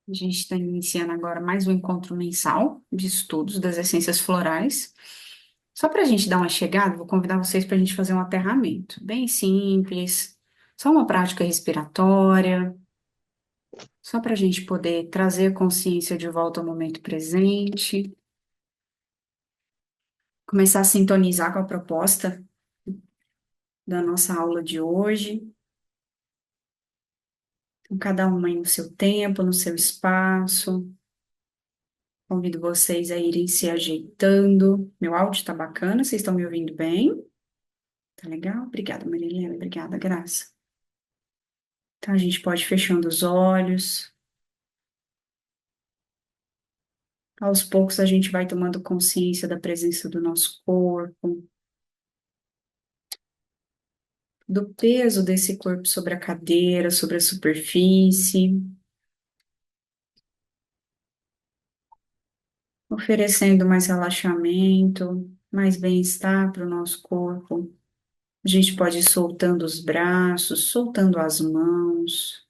A gente está iniciando agora mais um encontro mensal de estudos das essências florais. Só para a gente dar uma chegada, vou convidar vocês para a gente fazer um aterramento bem simples, só uma prática respiratória, só para a gente poder trazer a consciência de volta ao momento presente, começar a sintonizar com a proposta da nossa aula de hoje. Então, cada um aí no seu tempo, no seu espaço. Convido vocês a irem se ajeitando. Meu áudio está bacana, vocês estão me ouvindo bem? Tá legal? Obrigada, Marilena. Obrigada, Graça. Então, a gente pode ir fechando os olhos. Aos poucos, a gente vai tomando consciência da presença do nosso corpo, do peso desse corpo sobre a cadeira, sobre a superfície, oferecendo mais relaxamento, mais bem-estar para o nosso corpo. A gente pode ir soltando os braços, soltando as mãos.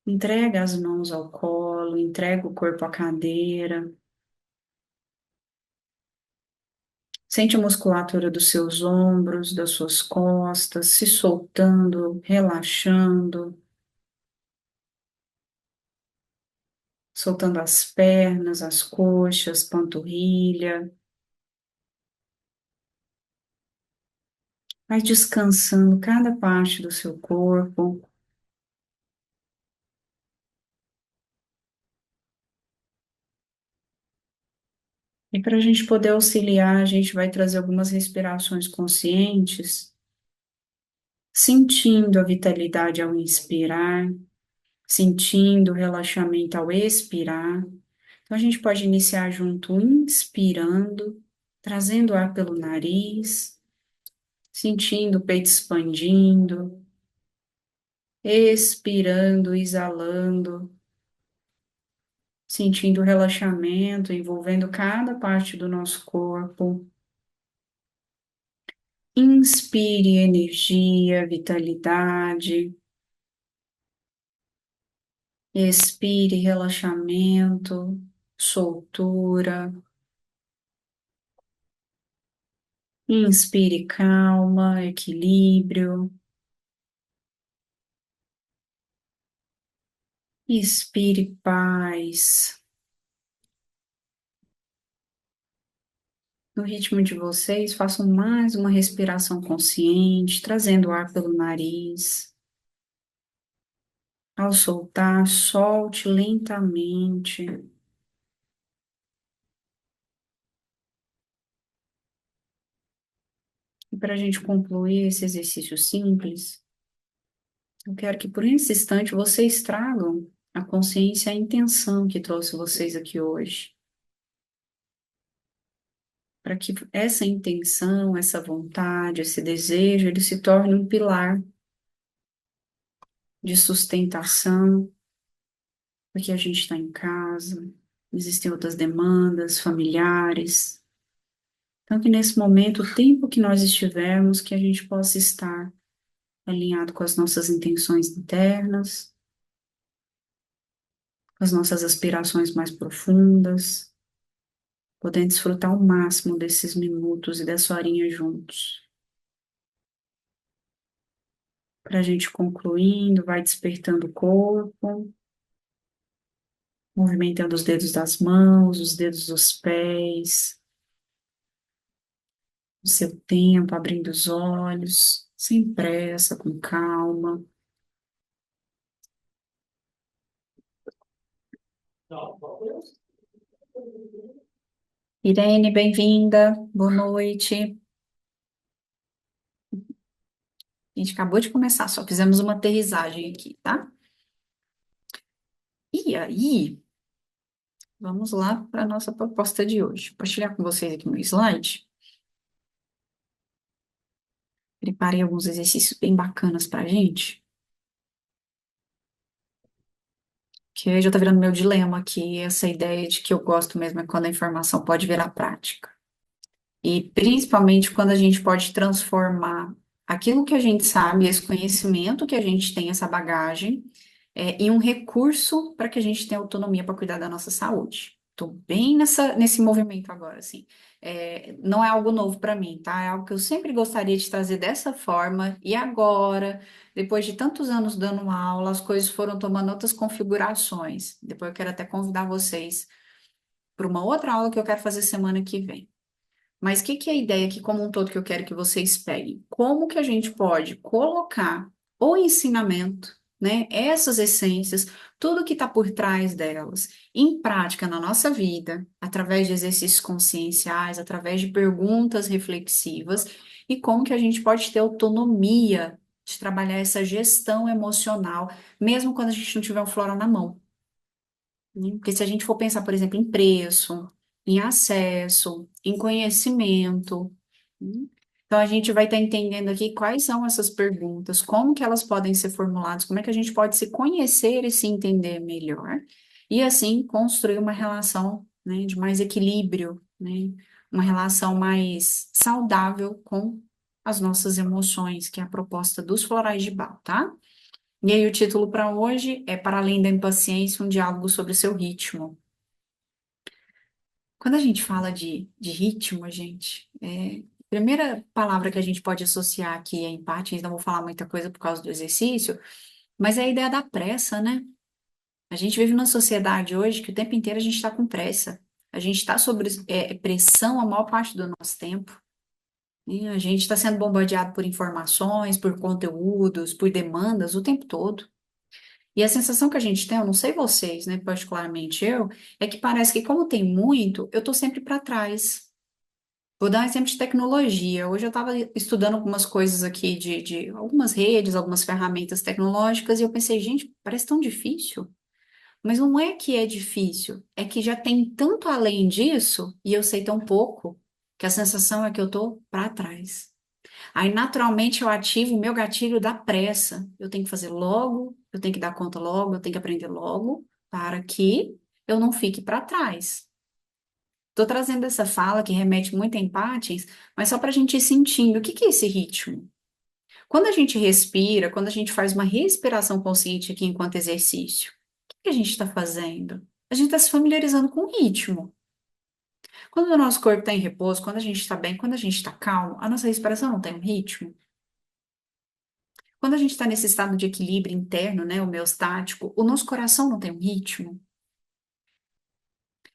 Entrega as mãos ao colo, entrega o corpo à cadeira. Sente a musculatura dos seus ombros, das suas costas, se soltando, relaxando, soltando as pernas, as coxas, panturrilha. Vai descansando cada parte do seu corpo. E para a gente poder auxiliar, a gente vai trazer algumas respirações conscientes, sentindo a vitalidade ao inspirar, sentindo o relaxamento ao expirar. Então, a gente pode iniciar junto, inspirando, trazendo ar pelo nariz, sentindo o peito expandindo, expirando, exalando, sentindo o relaxamento envolvendo cada parte do nosso corpo. Inspire energia, vitalidade, expire relaxamento, soltura. Inspire calma, equilíbrio. Expire paz. No ritmo de vocês, façam mais uma respiração consciente, trazendo ar pelo nariz. Ao soltar, solte lentamente. E para a gente concluir esse exercício simples, eu quero que por esse instante vocês tragam a consciência, a intenção que trouxe vocês aqui hoje. Para que essa intenção, essa vontade, esse desejo, ele se torne um pilar de sustentação, porque a gente está em casa, existem outras demandas familiares. Então, que nesse momento, o tempo que nós estivermos, que a gente possa estar alinhado com as nossas intenções internas, com as nossas aspirações mais profundas, podendo desfrutar ao máximo desses minutos e dessa horinha juntos. Para a gente concluindo, vai despertando o corpo, movimentando os dedos das mãos, os dedos dos pés, o seu tempo, abrindo os olhos, sem pressa, com calma. Irene, bem-vinda, boa noite. A gente acabou de começar, só fizemos uma aterrissagem aqui, tá? E aí, vamos lá para a nossa proposta de hoje. Vou compartilhar com vocês aqui no slide. Preparei alguns exercícios bem bacanas para a gente, que aí já tá virando meu dilema aqui, essa ideia de que eu gosto mesmo é quando a informação pode virar prática. E principalmente quando a gente pode transformar aquilo que a gente sabe, esse conhecimento que a gente tem, essa bagagem, e um recurso para que a gente tenha autonomia para cuidar da nossa saúde. Estou bem nesse movimento agora, assim. Não é algo novo para mim, tá? É algo que eu sempre gostaria de trazer dessa forma, e agora, depois de tantos anos dando aula, as coisas foram tomando outras configurações. Depois eu quero até convidar vocês para uma outra aula que eu quero fazer semana que vem. Mas o que que é a ideia aqui como um todo que eu quero que vocês peguem? Como que a gente pode colocar o ensinamento, né, essas essências, tudo que está por trás delas, em prática na nossa vida, através de exercícios conscienciais, através de perguntas reflexivas, e como que a gente pode ter autonomia de trabalhar essa gestão emocional, mesmo quando a gente não tiver um floral na mão, né? Porque se a gente for pensar, por exemplo, em preço, em acesso, em conhecimento, né? Então a gente vai estar entendendo aqui quais são essas perguntas, como que elas podem ser formuladas, como é que a gente pode se conhecer e se entender melhor, e assim construir uma relação, né, de mais equilíbrio, né, uma relação mais saudável com as nossas emoções, que é a proposta dos florais de Bach, tá? E aí, o título para hoje é Para Além da Impaciência, um diálogo sobre o seu ritmo. Quando a gente fala de ritmo, gente, a primeira palavra que a gente pode associar aqui é empate, não vou falar muita coisa por causa do exercício, mas é a ideia da pressa, né? A gente vive numa sociedade hoje que o tempo inteiro a gente está com pressa. A gente está sob pressão a maior parte do nosso tempo. E a gente está sendo bombardeado por informações, por conteúdos, por demandas o tempo todo. E a sensação que a gente tem, eu não sei vocês, né, particularmente eu, é que parece que como tem muito, eu tô sempre para trás. Vou dar um exemplo de tecnologia. Hoje eu estava estudando algumas coisas aqui de algumas redes, algumas ferramentas tecnológicas, e eu pensei, gente, parece tão difícil. Mas não é que é difícil, é que já tem tanto além disso, e eu sei tão pouco, que a sensação é que eu tô para trás. Aí, naturalmente, eu ativo o meu gatilho da pressa. Eu tenho que fazer logo, eu tenho que dar conta logo, eu tenho que aprender logo, para que eu não fique para trás. Estou trazendo essa fala que remete muito a empates, mas só para a gente ir sentindo o que que é esse ritmo. Quando a gente respira, quando a gente faz uma respiração consciente aqui enquanto exercício, o que que a gente está fazendo? A gente está se familiarizando com o ritmo. Quando o nosso corpo está em repouso, quando a gente está bem, quando a gente está calmo, a nossa respiração não tem um ritmo. Quando a gente está nesse estado de equilíbrio interno, né, homeostático, o nosso coração não tem um ritmo.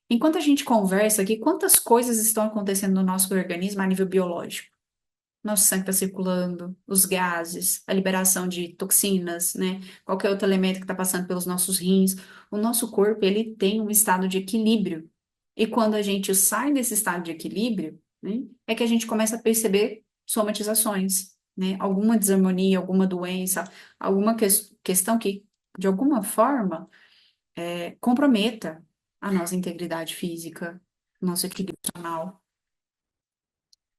Enquanto a gente conversa aqui, quantas coisas estão acontecendo no nosso organismo a nível biológico? Nosso sangue está circulando, os gases, a liberação de toxinas, né? Qualquer outro elemento que está passando pelos nossos rins. O nosso corpo, ele tem um estado de equilíbrio. E quando a gente sai desse estado de equilíbrio, né, é que a gente começa a perceber somatizações, né? Alguma desarmonia, alguma doença, alguma questão que, de alguma forma, comprometa a nossa integridade física, nosso equilíbrio emocional.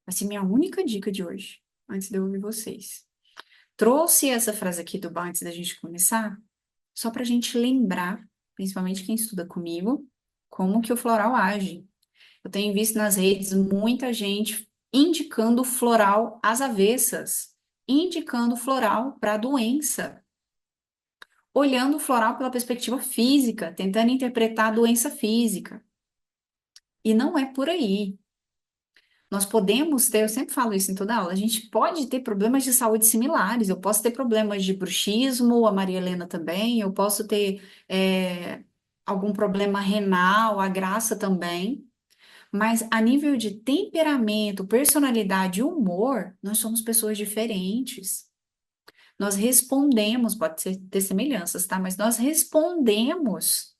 Assim, minha única dica de hoje, antes de eu ouvir vocês. Trouxe essa frase aqui do Bar antes da gente começar, só para a gente lembrar, principalmente quem estuda comigo, como que o floral age. Eu tenho visto nas redes muita gente indicando floral às avessas, indicando floral para doença, olhando o floral pela perspectiva física, tentando interpretar a doença física. E não é por aí. Nós podemos ter, eu sempre falo isso em toda aula, a gente pode ter problemas de saúde similares. Eu posso ter problemas de bruxismo, a Maria Helena também, eu posso ter algum problema renal, a Graça também. Mas a nível de temperamento, personalidade e humor, nós somos pessoas diferentes. Nós respondemos, pode ter semelhanças, tá? Mas nós respondemos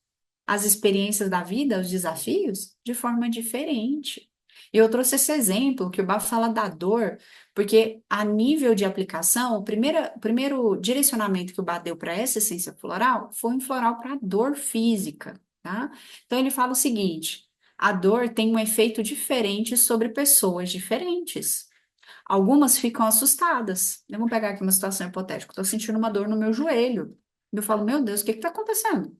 às experiências da vida, aos desafios, de forma diferente. E eu trouxe esse exemplo que o Bafo fala da dor, porque a nível de aplicação, o primeiro direcionamento que o Bafo deu para essa essência floral foi um floral para dor física, tá? Então ele fala o seguinte: a dor tem um efeito diferente sobre pessoas diferentes. Algumas ficam assustadas. Vamos pegar aqui uma situação hipotética. Estou sentindo uma dor no meu joelho. Eu falo, meu Deus, o que está acontecendo?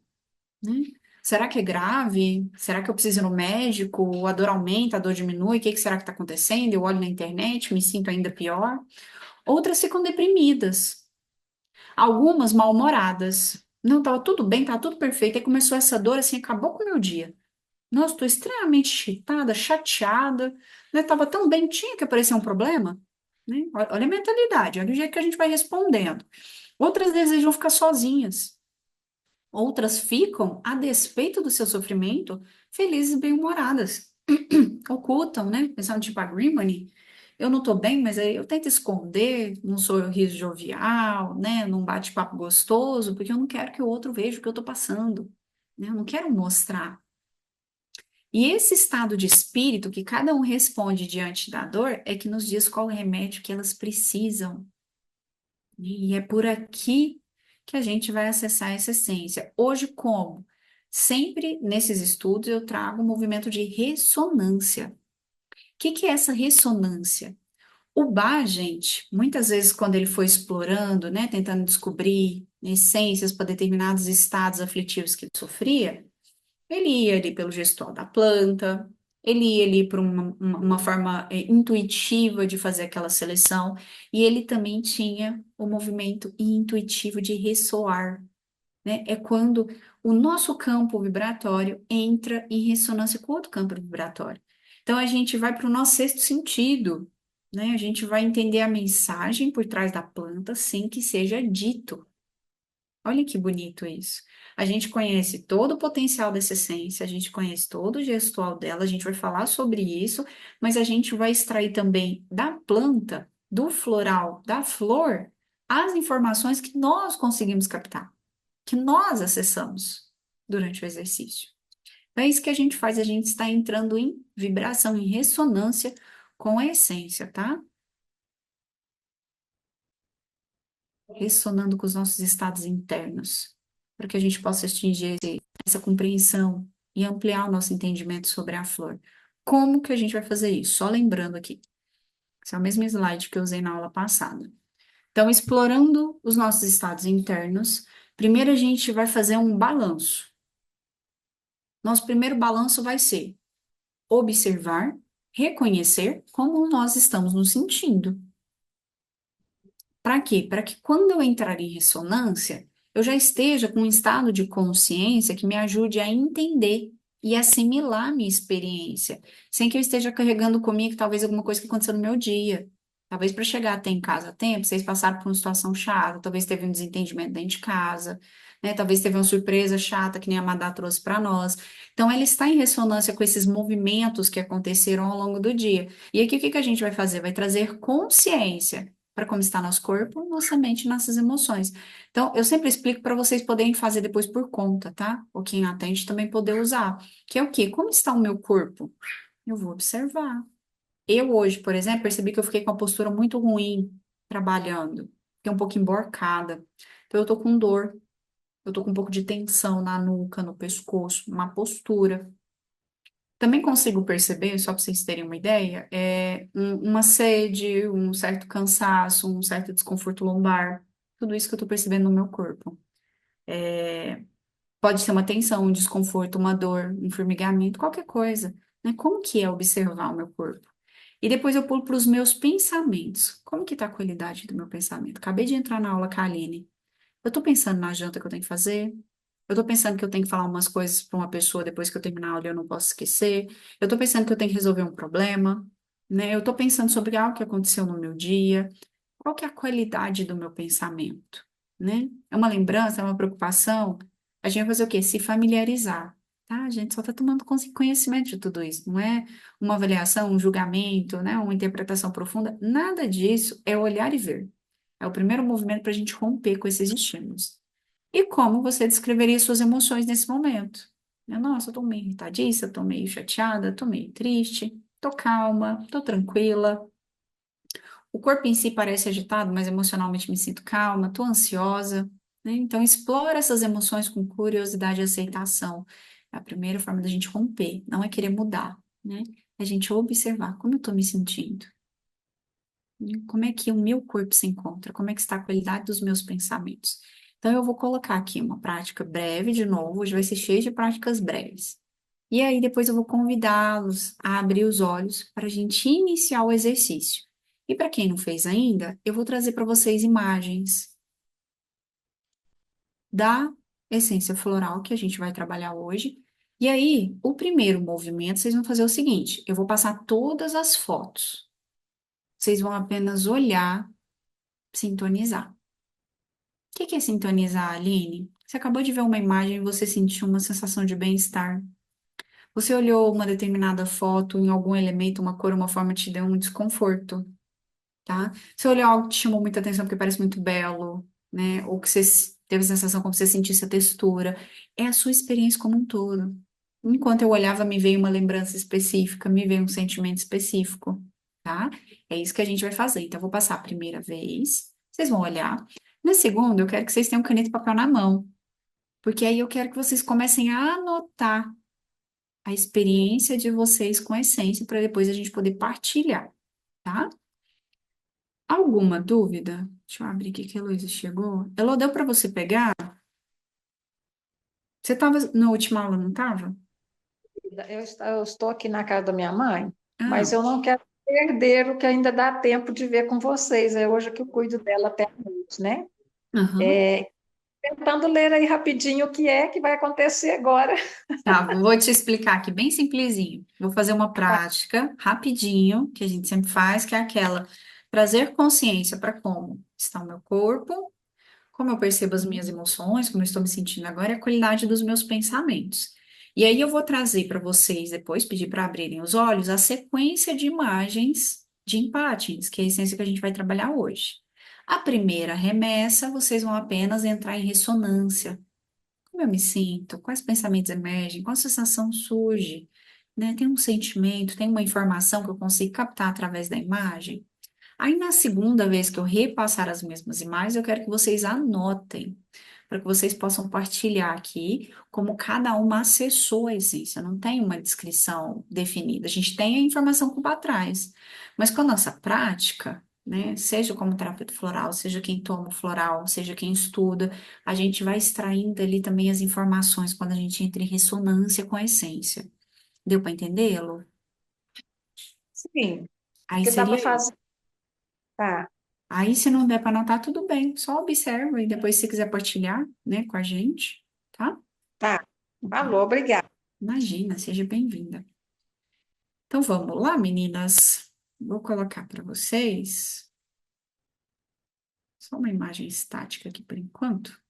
Né? Será que é grave? Será que eu preciso ir no médico? A dor aumenta, a dor diminui? O que que será que está acontecendo? Eu olho na internet, me sinto ainda pior. Outras ficam deprimidas. Algumas mal-humoradas. Não, tava tudo bem, tava tudo perfeito. Aí começou essa dor, assim, acabou com o meu dia. Nossa, estou extremamente irritada, chateada, né? Tava tão bem, tinha que aparecer um problema, né? Olha a mentalidade, olha o jeito que a gente vai respondendo. Outras desejam ficar sozinhas. Outras ficam, a despeito do seu sofrimento, felizes e bem-humoradas. Ocultam, né? Pensando tipo a Grimani. Eu não tô bem, mas aí eu tento esconder, num sorriso jovial, né? Num bate-papo gostoso, porque eu não quero que o outro veja o que eu tô passando, né? Eu não quero mostrar. E esse estado de espírito que cada um responde diante da dor é que nos diz qual o remédio que elas precisam. E é por aqui que a gente vai acessar essa essência. Hoje, como? Sempre nesses estudos eu trago um movimento de ressonância. O que que é essa ressonância? O Bach, gente, muitas vezes quando ele foi explorando, né, tentando descobrir essências para determinados estados aflitivos que ele sofria, ele ia ali pelo gestual da planta, ele ia ali por uma forma intuitiva de fazer aquela seleção, e ele também tinha o movimento intuitivo de ressoar, né? É quando o nosso campo vibratório entra em ressonância com outro campo vibratório. Então a gente vai para o nosso sexto sentido, né? A gente vai entender a mensagem por trás da planta sem que seja dito. Olha que bonito isso. A gente conhece todo o potencial dessa essência, a gente conhece todo o gestual dela, a gente vai falar sobre isso, mas a gente vai extrair também da planta, do floral, da flor, as informações que nós conseguimos captar, que nós acessamos durante o exercício. Então, é isso que a gente faz, a gente está entrando em vibração, em ressonância com a essência, tá? Ressonando com os nossos estados internos, para que a gente possa atingir essa compreensão e ampliar o nosso entendimento sobre a flor. Como que a gente vai fazer isso? Só lembrando aqui, esse é o mesmo slide que eu usei na aula passada. Então, explorando os nossos estados internos, primeiro a gente vai fazer um balanço. Nosso primeiro balanço vai ser observar, reconhecer como nós estamos nos sentindo. Para quê? Para que quando eu entrar em ressonância, eu já esteja com um estado de consciência que me ajude a entender e assimilar a minha experiência, sem que eu esteja carregando comigo talvez alguma coisa que aconteceu no meu dia. Talvez para chegar até em casa a tempo, vocês passaram por uma situação chata, talvez teve um desentendimento dentro de casa, né? Talvez teve uma surpresa chata que nem a Madá trouxe para nós. Então, ela está em ressonância com esses movimentos que aconteceram ao longo do dia. E aqui, o que que a gente vai fazer? Vai trazer consciência para como está nosso corpo, nossa mente, e nossas emoções. Então, eu sempre explico para vocês poderem fazer depois por conta, tá? Ou quem atende também poder usar. Que é o quê? Como está o meu corpo? Eu vou observar. Eu hoje, por exemplo, percebi que eu fiquei com uma postura muito ruim trabalhando. Fiquei um pouco emborcada. Então, eu tô com dor. Eu tô com um pouco de tensão na nuca, no pescoço, uma postura. Também consigo perceber, só para vocês terem uma ideia, uma sede, um certo cansaço, um certo desconforto lombar, tudo isso que eu estou percebendo no meu corpo. Pode ser uma tensão, um desconforto, uma dor, um formigamento, qualquer coisa, né? Como que é observar o meu corpo? E depois eu pulo para os meus pensamentos. Como que está a qualidade do meu pensamento? Acabei de entrar na aula com a Aline. Eu estou pensando na janta que eu tenho que fazer, eu tô pensando que eu tenho que falar umas coisas para uma pessoa depois que eu terminar a aula e eu não posso esquecer. Eu tô pensando que eu tenho que resolver um problema, né? Eu tô pensando sobre algo que aconteceu no meu dia. Qual que é a qualidade do meu pensamento, né? É uma lembrança, é uma preocupação? A gente vai fazer o quê? Se familiarizar, tá? A gente só tá tomando conhecimento de tudo isso. Não é uma avaliação, um julgamento, né? Uma interpretação profunda. Nada disso é olhar e ver. É o primeiro movimento para a gente romper com esses estímulos. E como você descreveria suas emoções nesse momento? Nossa, eu tô meio irritadiça, tô meio chateada, tô meio triste, tô calma, tô tranquila. O corpo em si parece agitado, mas emocionalmente me sinto calma, tô ansiosa, né? Então, explora essas emoções com curiosidade e aceitação. É a primeira forma da gente romper, não é querer mudar, né? É a gente observar como eu tô me sentindo, como é que o meu corpo se encontra, como é que está a qualidade dos meus pensamentos. Então, eu vou colocar aqui uma prática breve de novo, hoje vai ser cheio de práticas breves. E aí, depois eu vou convidá-los a abrir os olhos para a gente iniciar o exercício. E para quem não fez ainda, eu vou trazer para vocês imagens da essência floral que a gente vai trabalhar hoje. E aí, o primeiro movimento, vocês vão fazer o seguinte: eu vou passar todas as fotos. Vocês vão apenas olhar, sintonizar. O que que é sintonizar, Aline? Você acabou de ver uma imagem e você sentiu uma sensação de bem-estar. Você olhou uma determinada foto em algum elemento, uma cor, uma forma te deu um desconforto, tá? Você olhou algo que te chamou muita atenção porque parece muito belo, né? Ou que você teve a sensação como se você sentisse a textura. É a sua experiência como um todo. Enquanto eu olhava, me veio uma lembrança específica, me veio um sentimento específico, tá? É isso que a gente vai fazer. Então, eu vou passar a primeira vez, vocês vão olhar. Na segunda, eu quero que vocês tenham caneta e papel na mão, porque aí eu quero que vocês comecem a anotar a experiência de vocês com a essência para depois a gente poder partilhar, tá? Alguma dúvida? Deixa eu abrir aqui que a Heloísa chegou. Ela deu para você pegar? Você estava na última aula, não estava? Eu estou aqui na casa da minha mãe, Ah, mas eu não quero perder o que ainda dá tempo de ver com vocês. É hoje que eu cuido dela até a noite, né? aham. Tentando ler aí rapidinho o que é que vai acontecer agora. Tá, vou te explicar aqui bem simplesinho. Vou fazer uma prática rapidinho, que a gente sempre faz, que é aquela trazer consciência para como está o meu corpo, como eu percebo as minhas emoções, como eu estou me sentindo agora e a qualidade dos meus pensamentos. E aí eu vou trazer para vocês, depois pedir para abrirem os olhos, a sequência de imagens de empatins, que é a essência que a gente vai trabalhar hoje. A primeira remessa, vocês vão apenas entrar em ressonância. Como eu me sinto? Quais pensamentos emergem? Qual sensação surge? Né? Tem um sentimento, tem uma informação que eu consigo captar através da imagem? Aí, na segunda vez que eu repassar as mesmas imagens, eu quero que vocês anotem, para que vocês possam partilhar aqui como cada uma acessou a essência. Não tem uma descrição definida. A gente tem a informação por trás, mas com a nossa prática, né, seja como terapeuta floral, seja quem toma o floral, seja quem estuda, a gente vai extraindo ali também as informações quando a gente entra em ressonância com a essência. Deu para entendê-lo? Sim, o Aí que dá para seria fazer? Tá, Aí, se não der para anotar, tudo bem. Só observa e depois, se quiser partilhar, né, com a gente, tá? tá. Falou, obrigada. Imagina, seja bem-vinda. Então, vamos lá, meninas. Vou colocar para vocês só uma imagem estática aqui por enquanto.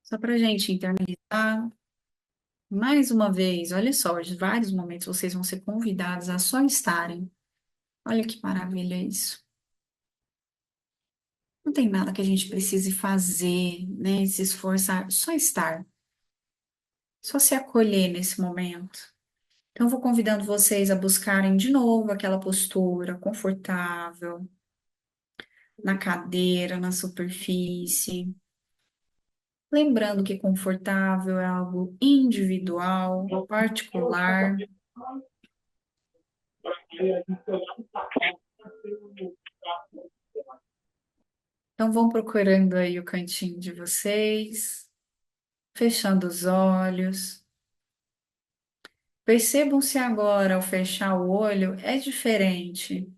Só para a gente internalizar. Mais uma vez, olha só, de vários momentos vocês vão ser convidados a só estarem. Olha que maravilha isso. Não tem nada que a gente precise fazer, né? Se esforçar, só estar. Só se acolher nesse momento. Então, eu vou convidando vocês a buscarem de novo aquela postura confortável, na cadeira, na superfície. Lembrando que confortável é algo individual, particular. Então, vão procurando aí o cantinho de vocês, fechando os olhos. Percebam se agora, ao fechar o olho, é diferente.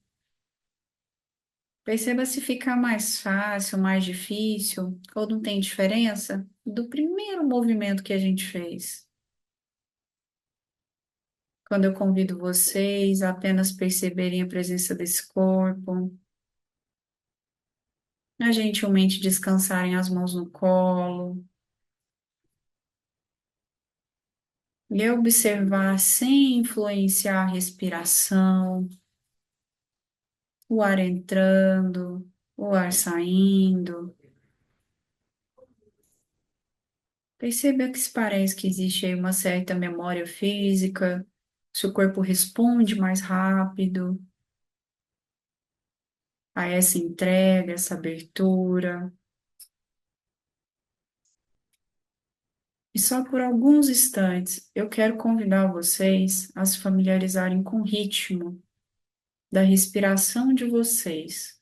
Perceba se fica mais fácil, mais difícil, ou não tem diferença do primeiro movimento que a gente fez. Quando eu convido vocês a apenas perceberem a presença desse corpo, a gentilmente descansarem as mãos no colo, e observar sem influenciar a respiração, o ar entrando, o ar saindo. Perceba que se parece que existe aí uma certa memória física, se o corpo responde mais rápido a essa entrega, essa abertura. E só por alguns instantes eu quero convidar vocês a se familiarizarem com o ritmo da respiração de vocês,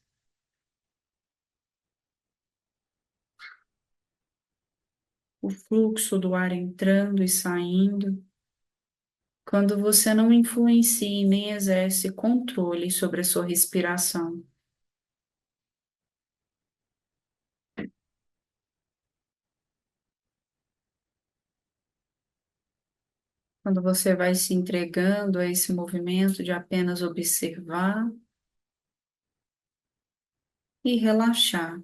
o fluxo do ar entrando e saindo, quando você não influencia e nem exerce controle sobre a sua respiração. Quando você vai se entregando a esse movimento de apenas observar e relaxar,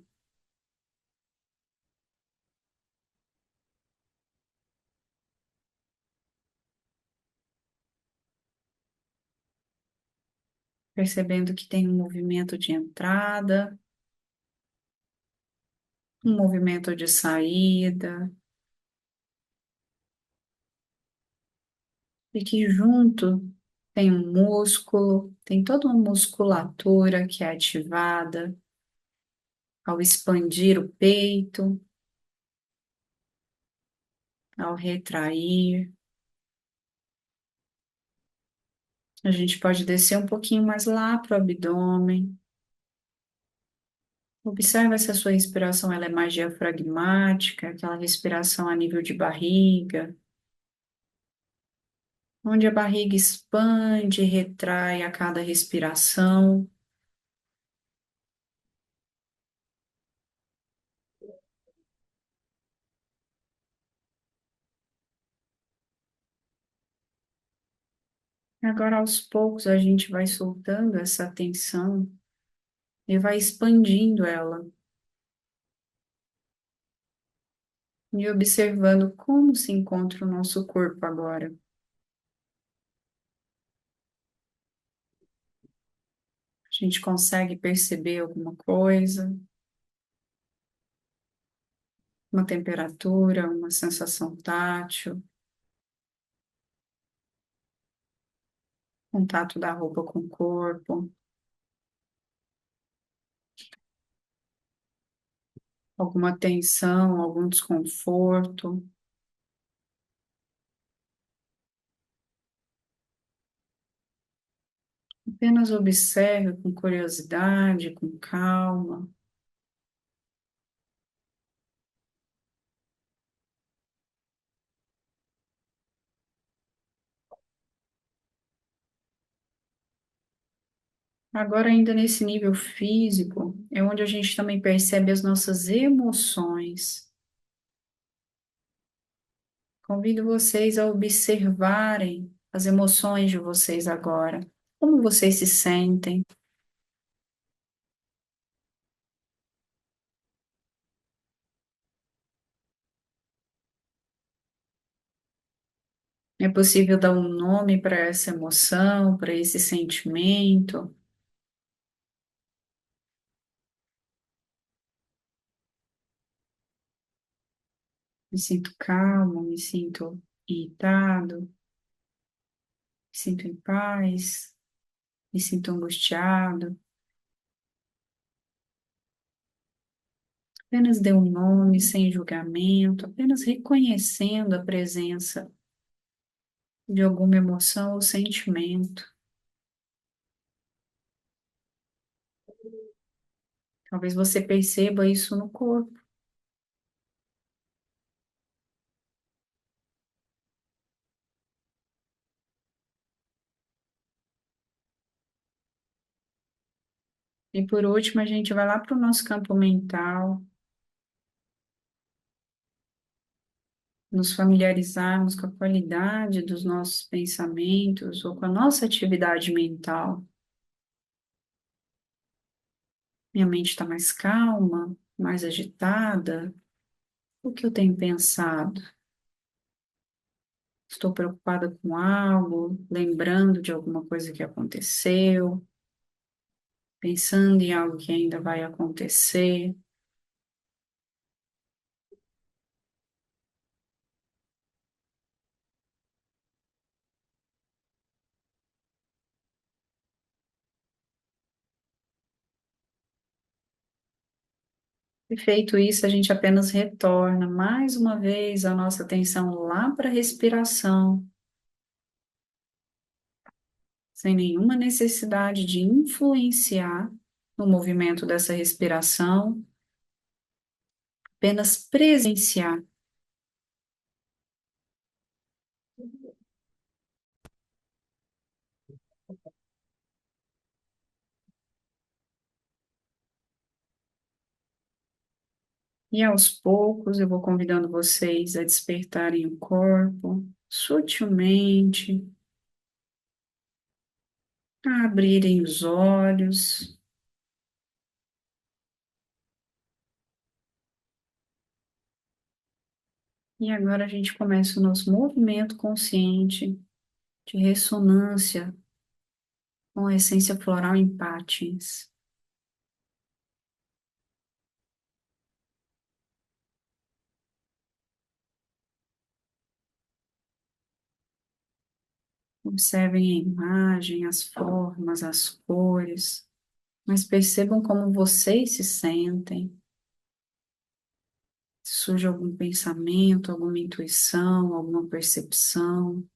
percebendo que tem um movimento de entrada, um movimento de saída, e que junto tem um músculo, tem toda uma musculatura que é ativada ao expandir o peito, ao retrair. A gente pode descer um pouquinho mais lá para o abdômen. Observa se a sua respiração ela é mais diafragmática, aquela respiração a nível de barriga, onde a barriga expande e retrai a cada respiração. Agora, aos poucos, a gente vai soltando essa tensão e vai expandindo ela e observando como se encontra o nosso corpo agora. A gente consegue perceber alguma coisa, uma temperatura, uma sensação tátil, contato da roupa com o corpo, alguma tensão, algum desconforto. Apenas observe com curiosidade, com calma. Agora, ainda nesse nível físico, é onde a gente também percebe as nossas emoções. Convido vocês a observarem as emoções de vocês agora. Como vocês se sentem? É possível dar um nome para essa emoção, para esse sentimento? Me sinto calmo, me sinto irritado, me sinto em paz, me sinto angustiado. Apenas dê um nome sem julgamento, apenas reconhecendo a presença de alguma emoção ou sentimento. Talvez você perceba isso no corpo. E por último, a gente vai lá para o nosso campo mental, nos familiarizarmos com a qualidade dos nossos pensamentos ou com a nossa atividade mental. Minha mente está mais calma, mais agitada. O que eu tenho pensado? Estou preocupada com algo, lembrando de alguma coisa que aconteceu, pensando em algo que ainda vai acontecer. E feito isso, a gente apenas retorna mais uma vez a nossa atenção lá para a respiração, sem nenhuma necessidade de influenciar no movimento dessa respiração, apenas presenciar. E aos poucos eu vou convidando vocês a despertarem o corpo, sutilmente, abrirem os olhos. E agora a gente começa o nosso movimento consciente de ressonância com a essência floral em patins. Observem a imagem, as formas, as cores, mas percebam como vocês se sentem. Se surge algum pensamento, alguma intuição, alguma percepção.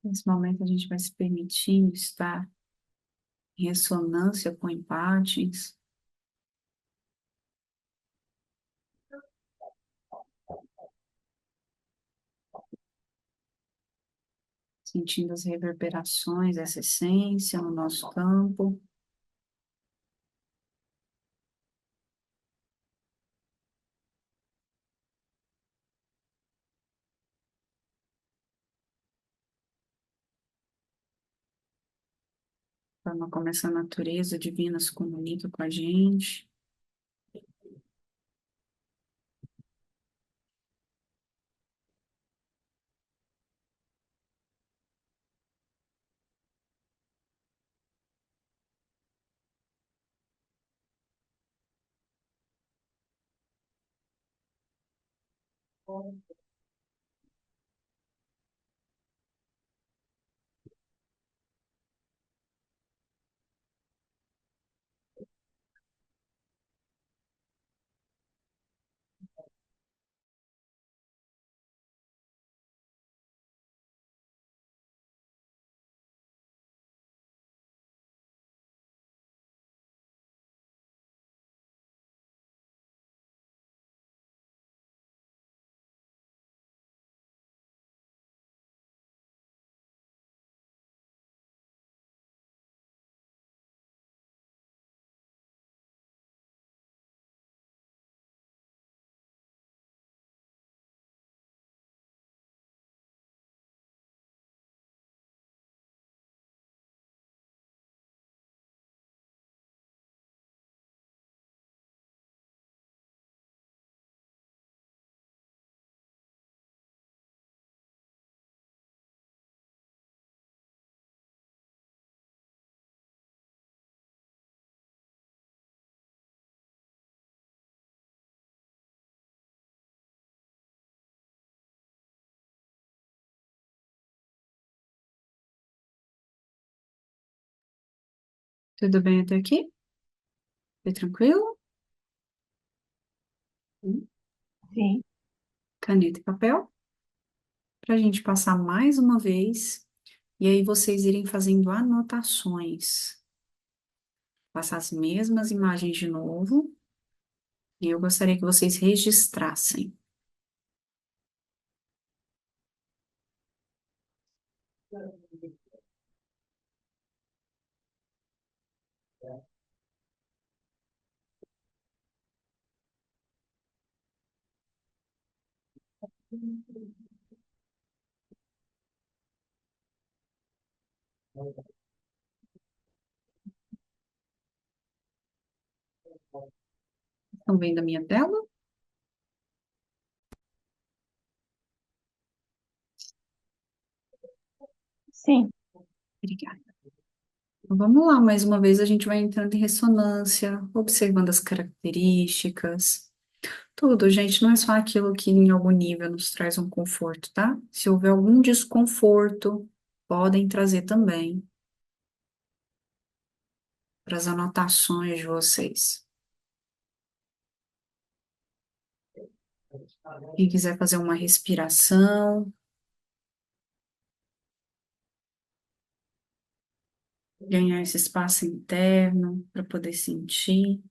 Nesse momento a gente vai se permitindo estar em ressonância com empates, sentindo as reverberações dessa essência no nosso campo. A forma como essa natureza divina se comunica com a gente. Tudo bem até aqui? Foi tranquilo? Sim. Caneta e papel, para a gente passar mais uma vez, e aí vocês irem fazendo anotações. Passar as mesmas imagens de novo, e eu gostaria que vocês registrassem. Estão vendo a minha tela? Sim. Obrigada. Então, vamos lá, mais uma vez a gente vai entrando em ressonância, observando as características. Tudo, gente, não é só aquilo que em algum nível nos traz um conforto, tá? Se houver algum desconforto, podem trazer também para as anotações de vocês. Quem quiser fazer uma respiração, ganhar esse espaço interno para poder sentir.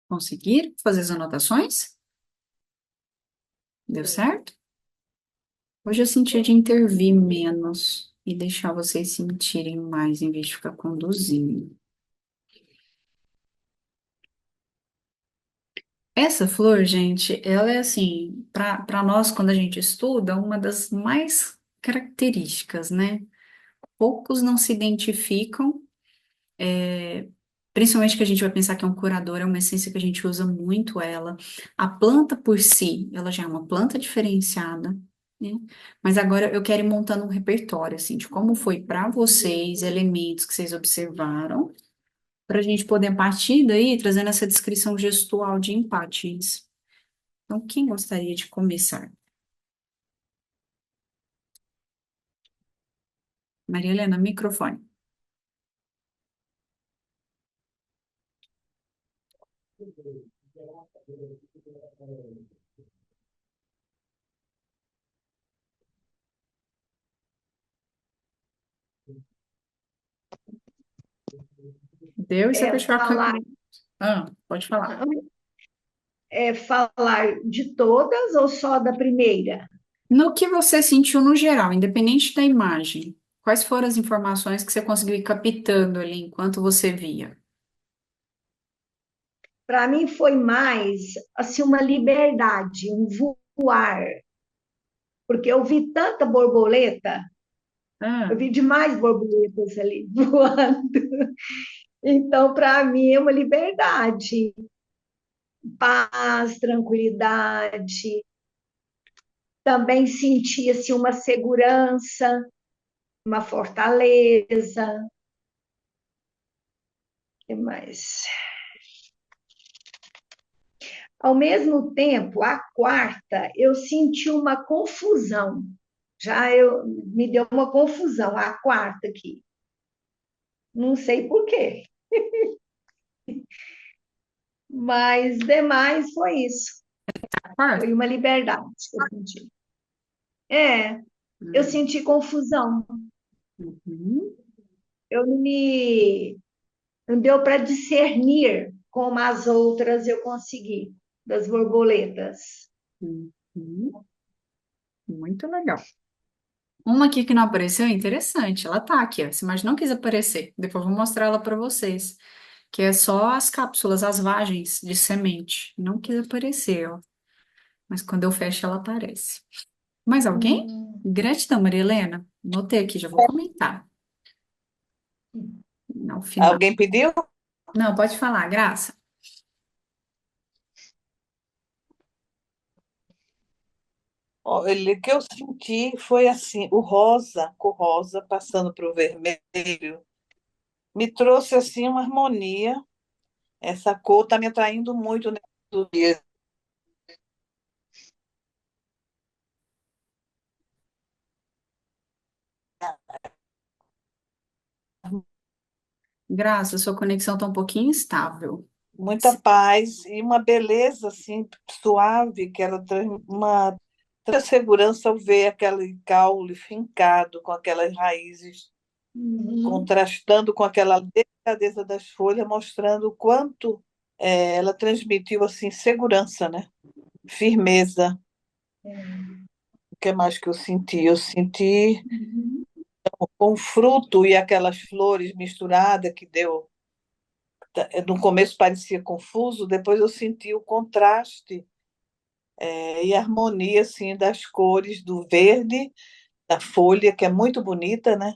Conseguir fazer as anotações? Deu certo? Hoje eu senti de intervir menos e deixar vocês sentirem mais em vez de ficar conduzindo. Essa flor, gente, ela é assim, para nós, quando a gente estuda, uma das mais características, né? Poucos não se identificam, principalmente que a gente vai pensar que é um curador, é uma essência que a gente usa muito ela. A planta por si, ela já é uma planta diferenciada. né? Mas agora eu quero ir montando um repertório, assim, de como foi para vocês, elementos que vocês observaram, para a gente poder, a partir daí, trazendo essa descrição gestual de empates. Então, quem gostaria de começar? Maria Helena, microfone. Deu e você É fechou a falar, câmera. Ah, pode falar. é falar de todas ou só da primeira? No que você sentiu no geral, independente da imagem, quais foram as informações que você conseguiu ir captando ali enquanto você via? Para mim foi mais assim uma liberdade, um voar, porque eu vi tanta borboleta, eu Ah, vi demais borboletas ali voando. Então, para mim é uma liberdade, paz, tranquilidade. Também sentia-se uma segurança, uma fortaleza. O que mais? Ao mesmo tempo, a quarta, eu senti uma confusão. Me deu uma confusão a quarta aqui. Não sei por quê, mas demais foi isso. a quarta? Foi uma liberdade que eu senti. É, eu Hum, senti confusão. uhum, Eu não deu para discernir como as outras eu consegui das borboletas. uhum. Muito legal. Uma aqui que não apareceu é interessante. Ela tá aqui, ó. Mas não quis aparecer. Depois eu vou mostrar ela para vocês. Que é só as cápsulas, as vagens de semente. Não quis aparecer, ó. Mas quando eu fecho, ela aparece. Mais alguém? Hum, Gratidão, Maria Helena. Notei aqui, já vou comentar. No final. Alguém pediu? Não, pode falar, Graça. Ó, o que eu senti foi assim, o rosa, cor rosa, passando para o vermelho, me trouxe assim uma harmonia. Essa cor está me atraindo muito nesse dia. Graça, sua conexão tá um pouquinho instável. Muita paz e uma beleza assim suave, que ela traz uma traz segurança ao ver aquele caule fincado com aquelas raízes uhum. contrastando com aquela delicadeza das folhas, mostrando o quanto ela transmitiu assim segurança, né? Firmeza. O que mais que eu senti? Eu senti Uhum. com o fruto e aquelas flores misturadas que deu. No começo parecia confuso, depois eu senti o contraste e a harmonia assim das cores do verde da folha, que é muito bonita, né?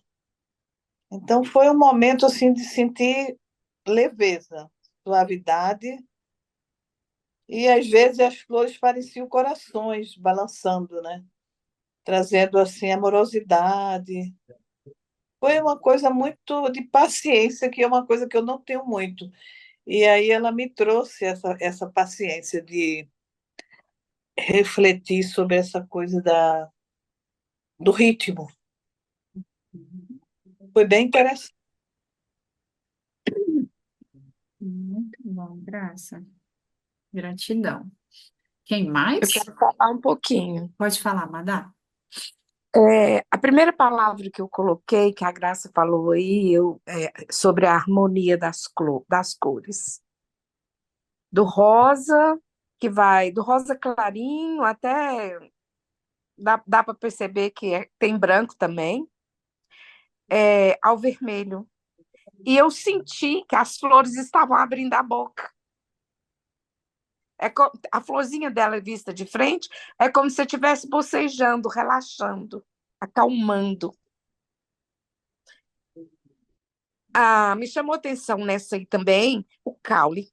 Então foi um momento assim de sentir leveza, suavidade e às vezes as flores pareciam corações balançando, né? Trazendo assim amorosidade. Foi uma coisa muito de paciência, que é uma coisa que eu não tenho muito. E aí ela me trouxe essa paciência de refletir sobre essa coisa do ritmo. Foi bem interessante. Muito bom, Graça. Gratidão. Quem Eu mais? quero falar um pouquinho. Pode falar, Madá. A primeira palavra que eu coloquei, que a Graça falou aí, sobre a harmonia das cores. Do rosa, que vai do rosa clarinho até dá para perceber que tem branco também, ao vermelho. E eu senti que as flores estavam abrindo a boca. A florzinha dela vista de frente é como se eu estivesse bocejando, relaxando, acalmando. Me chamou atenção nessa aí também o caule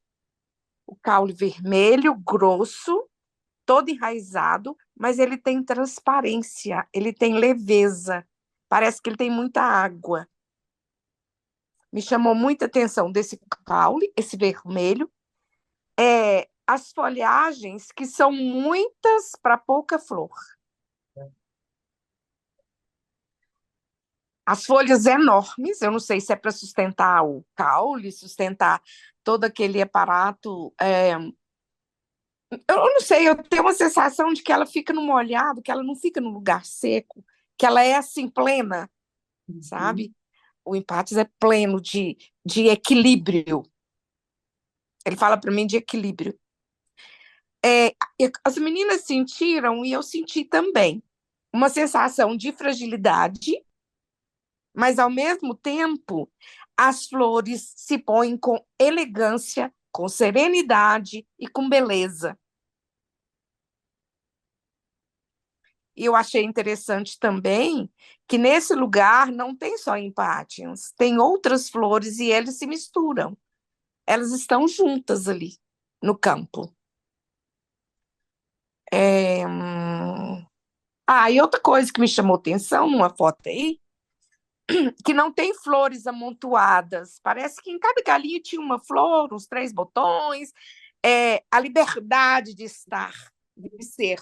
vermelho, grosso, todo enraizado, mas ele tem transparência, ele tem leveza, parece que ele tem muita água. Me chamou muita atenção desse caule, esse vermelho, as folhagens, que são muitas para pouca flor. As folhas enormes, eu não sei se é para sustentar o caule, sustentar todo aquele aparato. Eu não sei, eu tenho uma sensação de que ela fica no molhado, que ela não fica no lugar seco, que ela é assim, plena, sabe? O Empátis é pleno de equilíbrio. Ele fala para mim de equilíbrio. As meninas sentiram, e eu senti também, uma sensação de fragilidade, mas, ao mesmo tempo, as flores se põem com elegância, com serenidade e com beleza. E eu achei interessante também que nesse lugar não tem só empátias, tem outras flores e eles se misturam. Elas estão juntas ali no campo. E outra coisa que me chamou atenção numa foto aí, que não tem flores amontoadas. Parece que em cada galinho tinha uma flor, uns 3 botões. A liberdade de estar, de ser,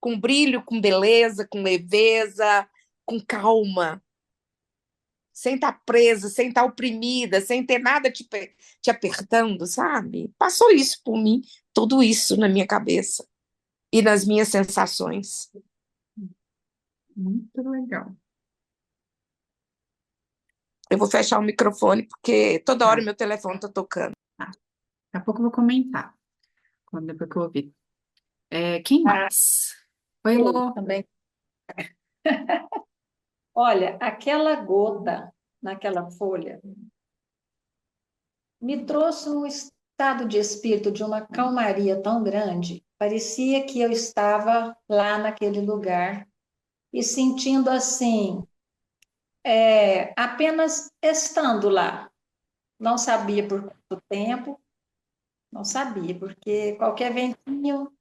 com brilho, com beleza, com leveza, com calma, sem estar presa, sem estar oprimida, sem ter nada te apertando, sabe? Passou isso por mim, tudo isso na minha cabeça e nas minhas sensações. Muito legal. Eu vou fechar o microfone, porque toda hora Tá, meu telefone está tocando. tá. Daqui a pouco eu vou comentar, depois que eu ouvir. Quem mais? Oi, Eu Lô. também. Olha, aquela gota naquela folha me trouxe um estado de espírito, de uma calmaria tão grande. Parecia que eu estava lá naquele lugar e sentindo assim, apenas estando lá. Não sabia por quanto tempo, não sabia, porque qualquer ventinho,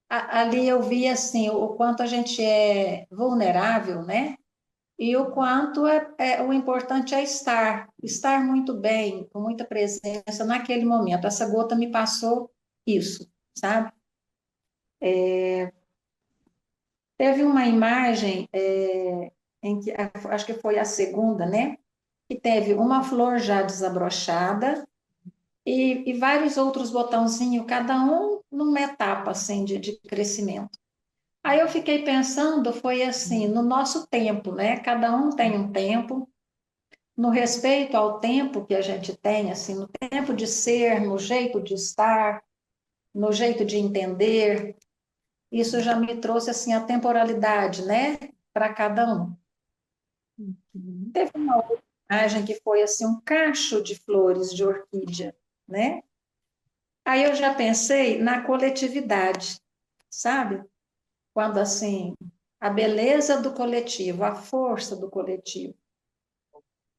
ali eu via assim, o quanto a gente é vulnerável, né? E o quanto o importante é estar muito bem, com muita presença naquele momento. Essa gota me passou isso, sabe? Teve uma imagem em que acho que foi a segunda, né? Que teve uma flor já desabrochada e vários outros botãozinhos, cada um numa etapa assim de crescimento. Aí eu fiquei pensando, foi assim, no nosso tempo, né? Cada um tem um tempo. No respeito ao tempo que a gente tem, assim, no tempo de ser, no jeito de estar, no jeito de entender, isso já me trouxe assim a temporalidade, né, para cada um. Teve uma outra imagem que foi assim um cacho de flores de orquídea, né? Aí eu já pensei na coletividade, sabe? Quando assim a beleza do coletivo, a força do coletivo.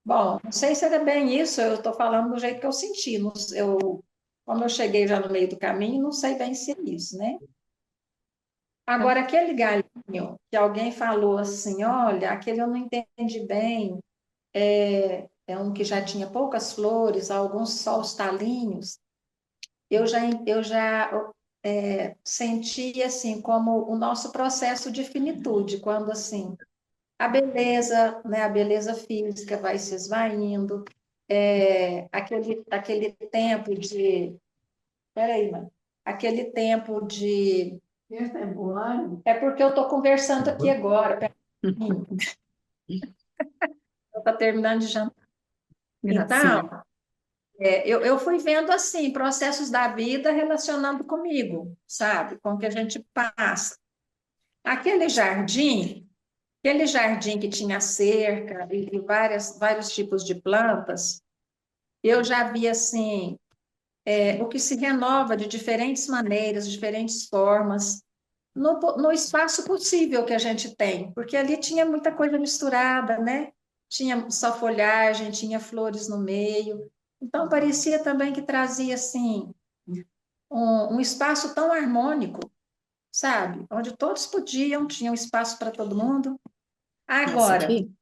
Bom, não sei se era bem isso, eu estou falando do jeito que eu senti. Como eu cheguei já no meio do caminho, não sei bem se é isso, né? Agora, aquele galinho que alguém falou assim, olha, aquele eu não entendi bem, é um que já tinha poucas flores, alguns só os talinhos, eu já senti assim como o nosso processo de finitude, quando assim a beleza, né, a beleza física vai se esvaindo, aquele tempo de. Peraí, mano. Aquele tempo de. É porque eu estou conversando aqui agora. Peraí. Eu estou terminando de jantar. Gracinha. Então, eu fui vendo assim, processos da vida relacionando comigo, sabe? Com o que a gente passa. Aquele jardim. Aquele jardim que tinha cerca e vários tipos de plantas, eu já vi assim, o que se renova de diferentes maneiras, diferentes formas, no espaço possível que a gente tem, porque ali tinha muita coisa misturada, né? Tinha só folhagem, tinha flores no meio, então parecia também que trazia assim um espaço tão harmônico, sabe? Onde todos podiam, tinham espaço para todo mundo. Essa Agora, aqui?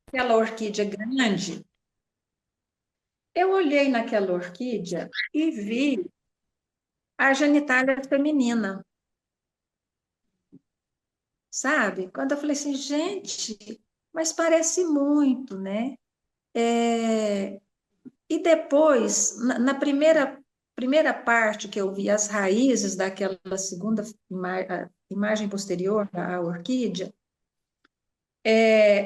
aquela orquídea grande, eu olhei naquela orquídea e vi a genitália feminina, sabe? Quando eu falei assim, gente, mas parece muito, né? É, e depois, na primeira parte que eu vi as raízes daquela segunda imagem posterior à orquídea,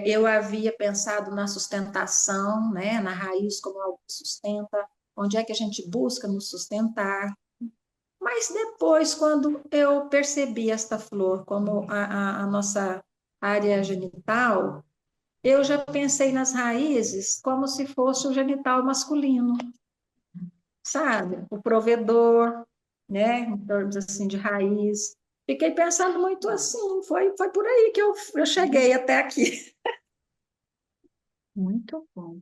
eu havia pensado na sustentação, né, na raiz como algo que sustenta, onde é que a gente busca nos sustentar. Mas depois, quando eu percebi esta flor como a nossa área genital, eu já pensei nas raízes como se fosse o genital masculino, sabe? O provedor, né? Em termos assim de raiz. Fiquei pensando muito assim, foi por aí que eu cheguei até aqui. Muito bom.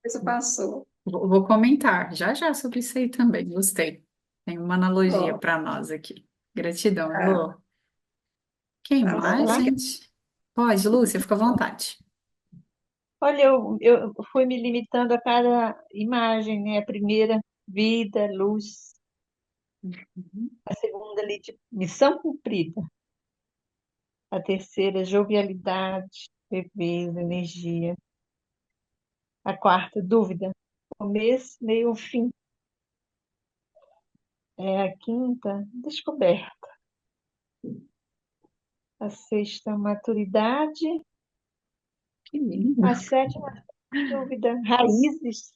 Isso passou. Vou comentar já já sobre isso aí também. Gostei. Tem uma analogia Bom, para nós aqui. Gratidão, tá, Elô. Quem tá Posso mais, falar? certo. gente? Pode, Lúcia, fica à vontade. Olha, eu fui me limitando a cada imagem, né? A primeira, vida, luz. Uhum. A segunda, ali, de missão cumprida. A terceira, jovialidade, leveza, energia. A quarta, dúvida, começo, meio, fim. A quinta, descoberta. A sexta, maturidade. Que lindo. A sétima, dúvida, raízes.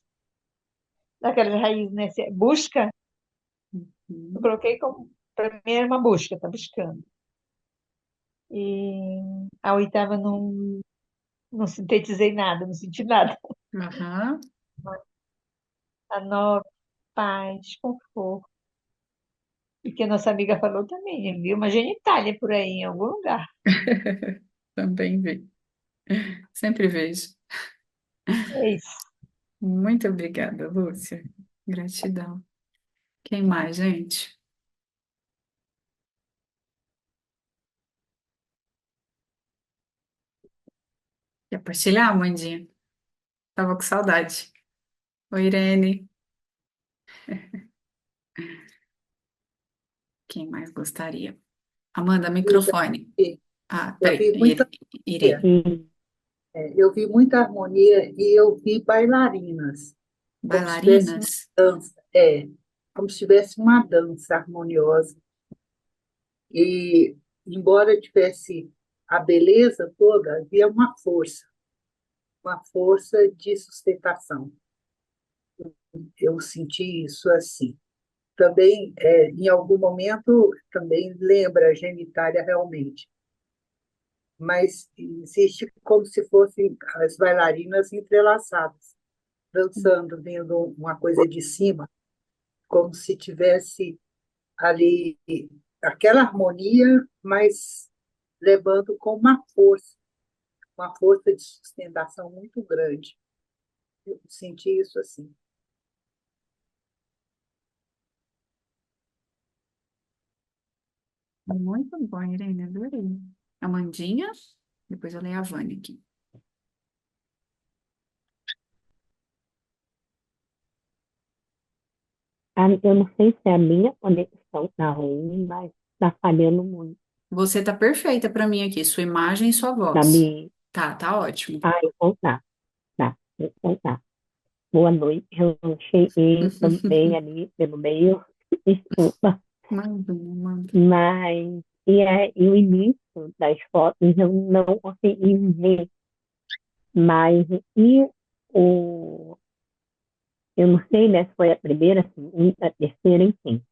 Daquelas raízes, né? Busca, eu Uhum. coloquei como, para mim era uma busca, tá buscando. E a oitava, não sintetizei nada, não senti nada. Aham. A nove, paz, conforto. E que a nossa amiga falou também, eu vi uma genitália por aí em algum lugar. Também vi. Sempre vejo. É isso. Muito obrigada, Lúcia. Gratidão. Quem mais, gente? Quer partilhar, Amandinha? Tava com saudade. Oi, Irene. Quem mais gostaria? Amanda, Eu já microfone. vi, Ah, já peraí. vi muita harmonia. Irene. Eu vi muita harmonia e eu vi bailarinas, como se tivesse uma Bailarinas? dança, como se tivesse uma dança harmoniosa. E, embora tivesse a beleza toda, havia uma força de sustentação. Eu senti isso assim. Também, em algum momento, também lembra a genitália realmente, mas existe como se fossem as bailarinas entrelaçadas, dançando, vendo uma coisa de cima, como se tivesse ali aquela harmonia, mas levando com uma força de sustentação muito grande. Eu senti isso assim. Muito bom, Irene, adorei. Amandinha, depois eu leio a Vânia aqui. Eu não sei se é a minha conexão tá ruim, mas tá falhando muito Você tá perfeita para mim aqui, sua imagem e sua na voz. minha. Tá ótimo. Então tá, então tá. Boa noite, eu cheguei também ali pelo meio, desculpa, Manda, manda. mas e o início das fotos eu não consegui ver, mas e o, eu não sei, né, se foi a primeira, a segunda, a terceira, enfim,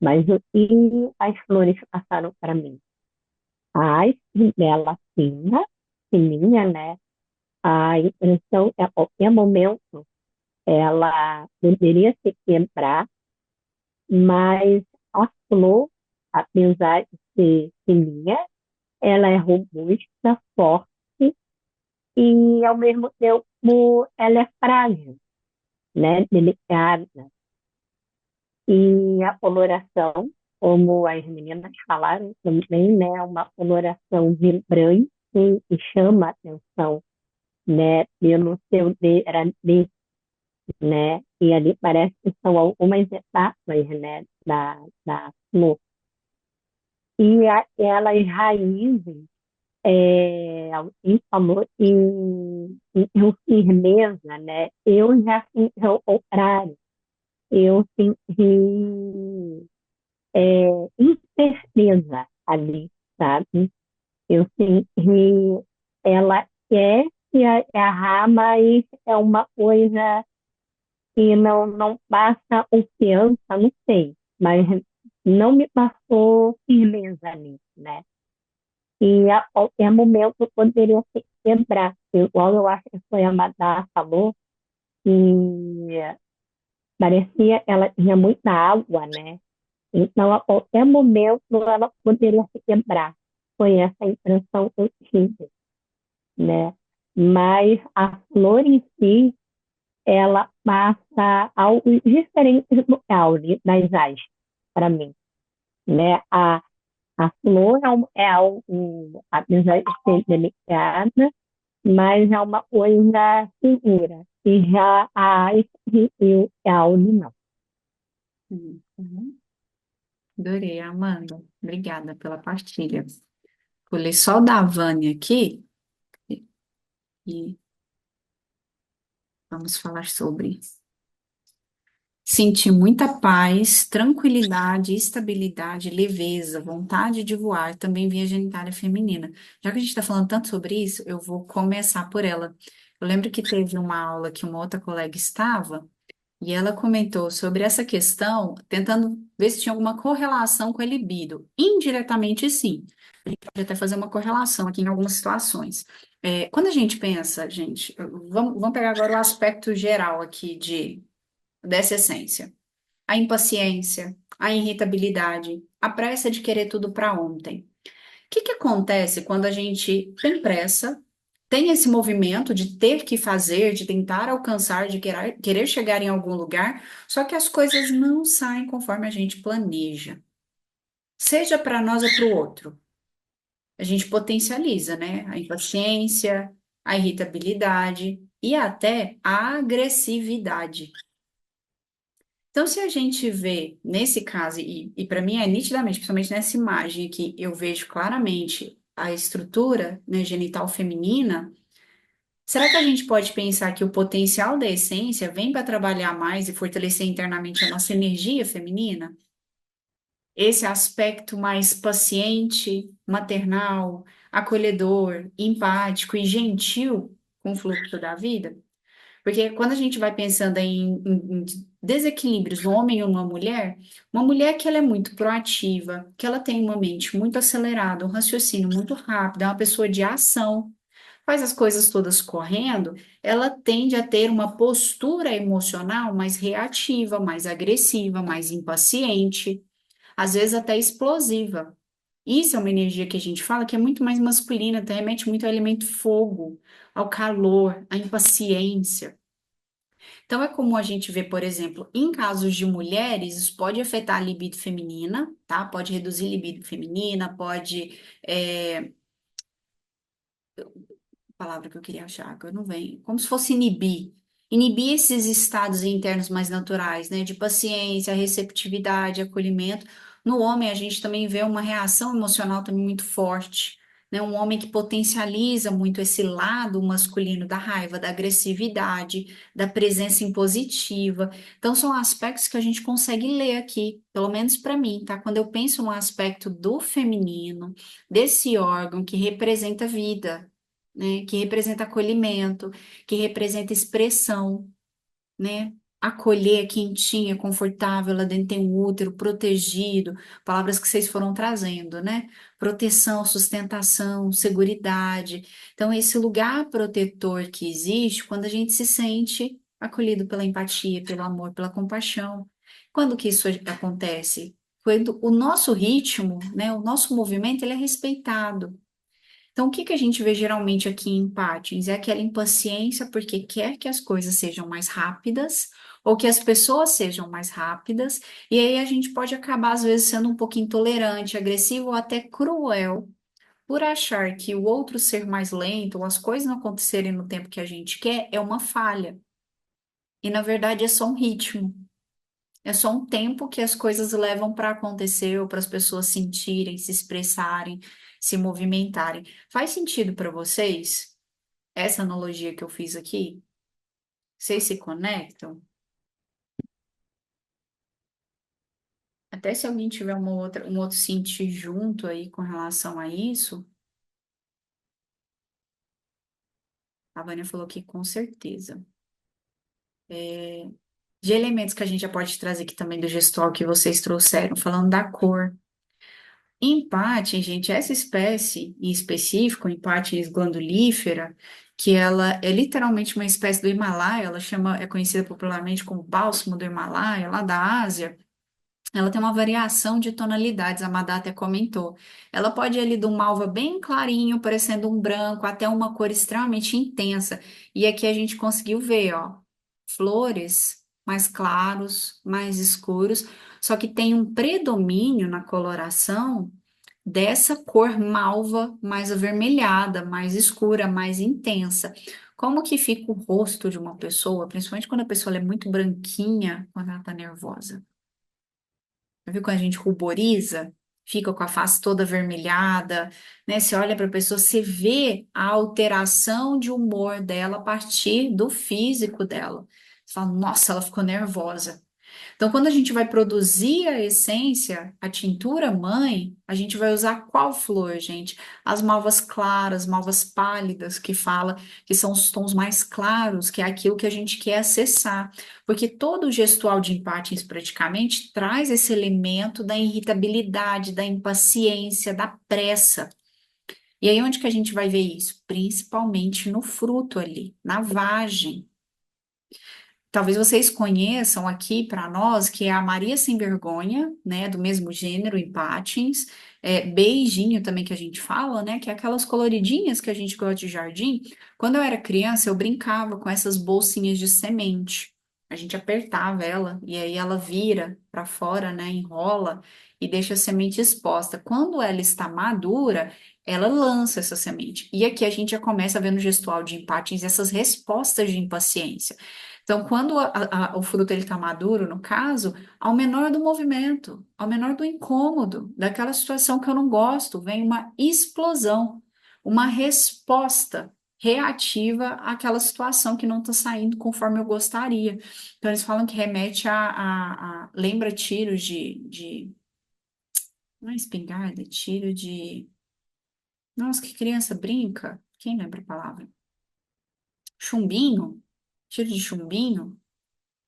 mas e as flores passaram para mim. A dela fina, fininha, né? A impressão é a qualquer momento ela poderia se quebrar, mas a flor, apesar de ser fininha, ela é robusta, forte e ao mesmo tempo ela é frágil, né? Delicada. E a coloração como as meninas falaram também, né, uma coloração vibrante e chama a atenção, né, pelo seu degradê, né, e ali parece que são algumas etapas, né, da flor. E aquelas raízes, em falou em firmeza, né, eu já senti o contrário, eu senti incerteza ali, sabe? Eu senti ela quer se agarrar, mas é uma coisa que não passa confiança, não sei, mas não me passou firmeza ali, né? E a qualquer momento eu poderia se quebrar. Igual eu acho que foi a Madá falou, que parecia ela tinha muita água, né? Então, a qualquer momento, ela poderia se quebrar. Foi essa a impressão que eu tive, né? Mas a flor em si, ela passa algo diferente do caule das astras, para mim, né? A flor é algo, apesar de ser delicada, mas é uma coisa segura. E já a haste e o caule, não. Uhum. Adorei, Amanda. Obrigada pela partilha. Vou ler só o da Vânia aqui e vamos falar sobre. Senti muita paz, tranquilidade, estabilidade, leveza, vontade de voar, também via genitália feminina. Já que a gente está falando tanto sobre isso, eu vou começar por ela. Eu lembro que teve uma aula que uma outra colega estava e ela comentou sobre essa questão, tentando ver se tinha alguma correlação com a libido. Indiretamente, sim. A gente pode até fazer uma correlação aqui em algumas situações. Quando a gente pensa, gente, vamos pegar agora o aspecto geral aqui dessa essência. A impaciência, a irritabilidade, a pressa de querer tudo para ontem. O que que acontece quando a gente tem pressa, tem esse movimento de ter que fazer, de tentar alcançar, de querer chegar em algum lugar, só que as coisas não saem conforme a gente planeja, seja para nós ou para o outro. A gente potencializa, né? A impaciência, a irritabilidade e até a agressividade. Então, se a gente vê nesse caso, e para mim é nitidamente, principalmente nessa imagem aqui, eu vejo claramente a estrutura, né, genital feminina, será que a gente pode pensar que o potencial da essência vem para trabalhar mais e fortalecer internamente a nossa energia feminina? Esse aspecto mais paciente, maternal, acolhedor, empático e gentil com o fluxo da vida? Porque quando a gente vai pensando em desequilíbrios no homem ou numa mulher, uma mulher que ela é muito proativa, que ela tem uma mente muito acelerada, um raciocínio muito rápido, é uma pessoa de ação, faz as coisas todas correndo, ela tende a ter uma postura emocional mais reativa, mais agressiva, mais impaciente, às vezes até explosiva. Isso é uma energia que a gente fala que é muito mais masculina, até remete muito ao elemento fogo, ao calor, à impaciência. Então, é comum a gente ver, por exemplo, em casos de mulheres, isso pode afetar a libido feminina, tá? Pode reduzir a libido feminina, pode. Palavra que eu queria achar, agora não vem. Como se fosse inibir. Inibir esses estados internos mais naturais, né? De paciência, receptividade, acolhimento. No homem, a gente também vê uma reação emocional também muito forte, né? Um homem que potencializa muito esse lado masculino da raiva, da agressividade, da presença impositiva. Então, são aspectos que a gente consegue ler aqui, pelo menos para mim, tá? Quando eu penso no aspecto do feminino, desse órgão que representa vida, né? Que representa acolhimento, que representa expressão, né? Acolher quentinha, confortável, lá dentro tem um útero protegido, palavras que vocês foram trazendo, né? Proteção, sustentação, seguridade. Então, esse lugar protetor que existe quando a gente se sente acolhido pela empatia, pelo amor, pela compaixão. Quando que isso acontece? Quando o nosso ritmo, né, o nosso movimento, ele é respeitado. Então, o que que a gente vê geralmente aqui em Patins? É aquela impaciência porque quer que as coisas sejam mais rápidas, ou que as pessoas sejam mais rápidas, e aí a gente pode acabar, às vezes, sendo um pouco intolerante, agressivo ou até cruel, por achar que o outro ser mais lento, ou as coisas não acontecerem no tempo que a gente quer, é uma falha. E na verdade é só um ritmo. É só um tempo que as coisas levam para acontecer ou para as pessoas sentirem, se expressarem, se movimentarem. Faz sentido para vocês essa analogia que eu fiz aqui? Vocês se conectam? Até se alguém tiver um outro sentir junto aí com relação a isso, a Vânia falou que com certeza. De elementos que a gente já pode trazer aqui também do gestual que vocês trouxeram, falando da cor. Empate, gente, essa espécie em específico, empate glandulífera, que ela é literalmente uma espécie do Himalaia, é conhecida popularmente como bálsamo do Himalaia, lá da Ásia. Ela tem uma variação de tonalidades, a Madá até comentou. Ela pode ir ali de um malva bem clarinho, parecendo um branco, até uma cor extremamente intensa. E aqui a gente conseguiu ver, ó, flores mais claros, mais escuros, só que tem um predomínio na coloração dessa cor malva mais avermelhada, mais escura, mais intensa. Como que fica o rosto de uma pessoa, principalmente quando a pessoa ela é muito branquinha, quando ela tá nervosa? Já viu quando a gente ruboriza? Fica com a face toda avermelhada, né? Você olha para a pessoa, você vê a alteração de humor dela a partir do físico dela. Você fala, nossa, ela ficou nervosa. Então, quando a gente vai produzir a essência, a tintura mãe, a gente vai usar qual flor, gente? As malvas claras, malvas pálidas, que fala que são os tons mais claros, que é aquilo que a gente quer acessar. Porque todo o gestual de empátis praticamente traz esse elemento da irritabilidade, da impaciência, da pressa. E aí, onde que a gente vai ver isso? Principalmente no fruto ali, na vagem. Talvez vocês conheçam aqui para nós, que é a Maria Sem Vergonha, né, do mesmo gênero, em patins, beijinho também que a gente fala, né, que é aquelas coloridinhas que a gente gosta de jardim. Quando eu era criança, eu brincava com essas bolsinhas de semente. A gente apertava ela e aí ela vira para fora, né, enrola e deixa a semente exposta. Quando ela está madura, ela lança essa semente. E aqui a gente já começa a ver no gestual de empatins essas respostas de impaciência. Então, quando o fruto ele está maduro, no caso, ao menor do movimento, ao menor do incômodo, daquela situação que eu não gosto, vem uma explosão, uma resposta reativa àquela situação que não está saindo conforme eu gostaria. Então, eles falam que remete lembra tiros não é espingarda, tiro de. Nossa, que criança brinca? Quem lembra a palavra? Chumbinho? Tiro de chumbinho?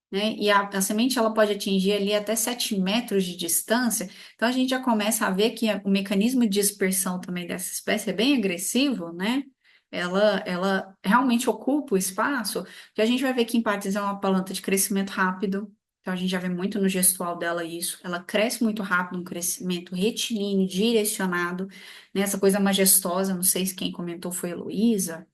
Né? E a semente ela pode atingir ali até 7 metros de distância. Então a gente já começa a ver que o mecanismo de dispersão também dessa espécie é bem agressivo, né? Ela realmente ocupa o espaço, que a gente vai ver que em partes é uma planta de crescimento rápido. Então a gente já vê muito no gestual dela isso. Ela cresce muito rápido, um crescimento retilíneo, direcionado, né? Essa coisa majestosa, não sei se quem comentou foi a Heloísa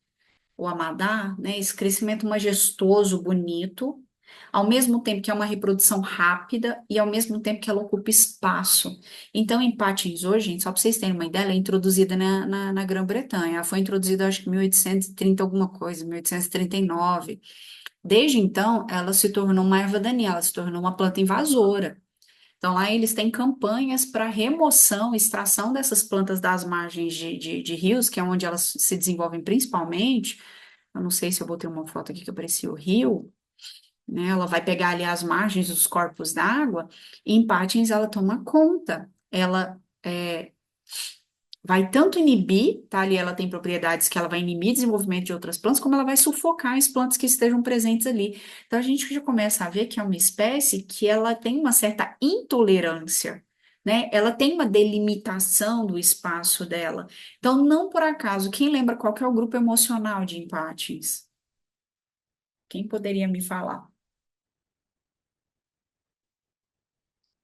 o Amadá, né? Esse crescimento majestoso, bonito, ao mesmo tempo que é uma reprodução rápida e ao mesmo tempo que ela ocupa espaço. Então, em patins hoje, gente, só para vocês terem uma ideia, ela é introduzida na Grã-Bretanha. Ela foi introduzida, acho que em 1830 alguma coisa, 1839. Desde então, ela se tornou uma erva daninha, ela se tornou uma planta invasora. Então, lá eles têm campanhas para remoção, extração dessas plantas das margens de rios, que é onde elas se desenvolvem principalmente. Eu não sei se eu botei uma foto aqui que aparecia o rio, né? Ela vai pegar ali as margens dos corpos d'água, e em Patins ela toma conta. Ela vai tanto inibir, tá? Ali ela tem propriedades que ela vai inibir o desenvolvimento de outras plantas, como ela vai sufocar as plantas que estejam presentes ali. Então a gente já começa a ver que é uma espécie que ela tem uma certa intolerância, né? Ela tem uma delimitação do espaço dela. Então, não por acaso, quem lembra qual que é o grupo emocional de empates? Quem poderia me falar?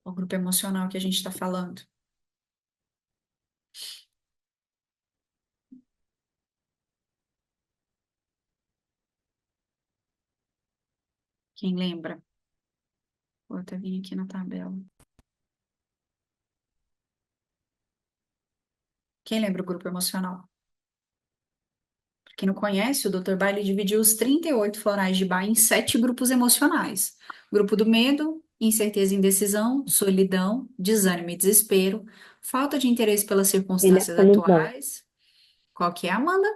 O grupo emocional que a gente está falando? Quem lembra? Vou até vir aqui na tabela. Quem lembra o grupo emocional? Quem não conhece, o Dr. Bailey dividiu os 38 florais de Bach em 7 grupos emocionais. Grupo do medo, incerteza e indecisão, solidão, desânimo e desespero, falta de interesse pelas Ele é circunstâncias solidão. atuais. Qual que é, Amanda?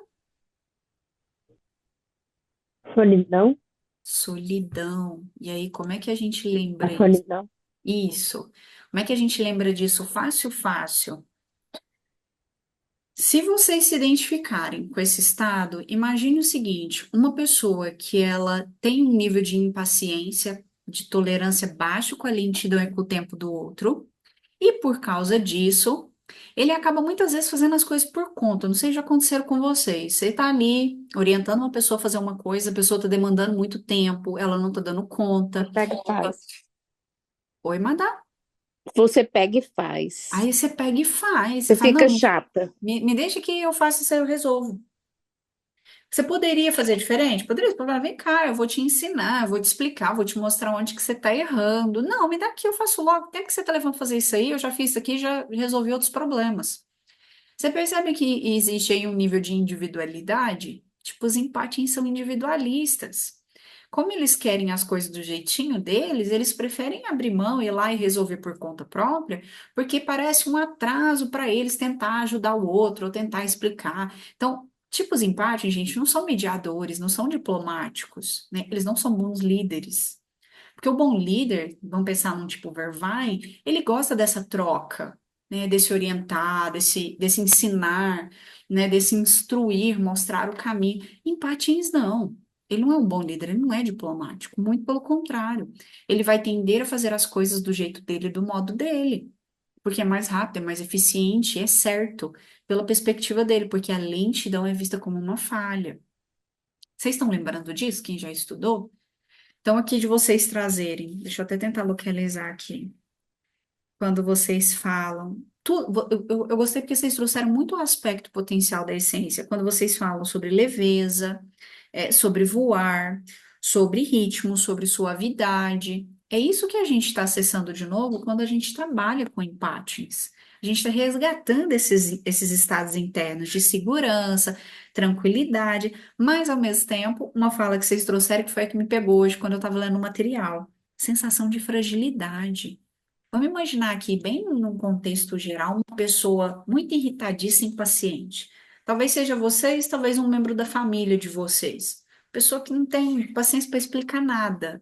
Solidão, Solidão. E aí, como é que a gente a lembra isso? solidão. Isso. Como é que a gente lembra disso fácil, fácil? Se vocês se identificarem com esse estado, imagine o seguinte: uma pessoa que ela tem um nível de impaciência, de tolerância baixo com a lentidão e com o tempo do outro, e por causa disso, ele acaba muitas vezes fazendo as coisas por conta. Não sei se já aconteceram com vocês. Você está ali orientando uma pessoa a fazer uma coisa, a pessoa está demandando muito tempo, ela não está dando conta. Você pega e faz. Oi, madá. Você pega e faz. Aí você pega e faz. Você Você fala, fica não, chata. me deixa que eu faço isso aí, eu resolvo. Você poderia fazer diferente? Poderia. Você falar, vem cá, eu vou te ensinar, eu vou te explicar, eu vou te mostrar onde que você está errando. Não, me dá aqui, eu faço logo. O tempo que você está levando para fazer isso aí, eu já fiz isso aqui, já resolvi outros problemas. Você percebe que existe aí um nível de individualidade? Tipo, os empatins são individualistas. Como eles querem as coisas do jeitinho deles, eles preferem abrir mão, ir lá e resolver por conta própria, porque parece um atraso para eles tentar ajudar o outro ou tentar explicar. Então, tipos empáticos, gente, não são mediadores, não são diplomáticos, né? Eles não são bons líderes. Porque o bom líder, vamos pensar num tipo Vervain, ele gosta dessa troca, né? Desse orientar, desse ensinar, né? Desse instruir, mostrar o caminho. Em Patins, não. Ele não é um bom líder, ele não é diplomático, muito pelo contrário. Ele vai tender a fazer as coisas do jeito dele, do modo dele, porque é mais rápido, é mais eficiente, é certo, pela perspectiva dele, porque a lentidão é vista como uma falha. Vocês estão lembrando disso, quem já estudou? Então, aqui de vocês trazerem, deixa eu até tentar localizar aqui, quando vocês falam. Eu gostei porque vocês trouxeram muito o aspecto potencial da essência. Quando vocês falam sobre leveza, sobre voar, sobre ritmo, sobre suavidade. É isso que a gente está acessando de novo quando a gente trabalha com empates. A gente está resgatando esses estados internos de segurança, tranquilidade, mas ao mesmo tempo, uma fala que vocês trouxeram que foi a que me pegou hoje quando eu estava lendo o material. Sensação de fragilidade. Vamos imaginar aqui, bem num contexto geral, uma pessoa muito irritadiça e impaciente. Talvez seja vocês, talvez um membro da família de vocês. Pessoa que não tem paciência para explicar nada,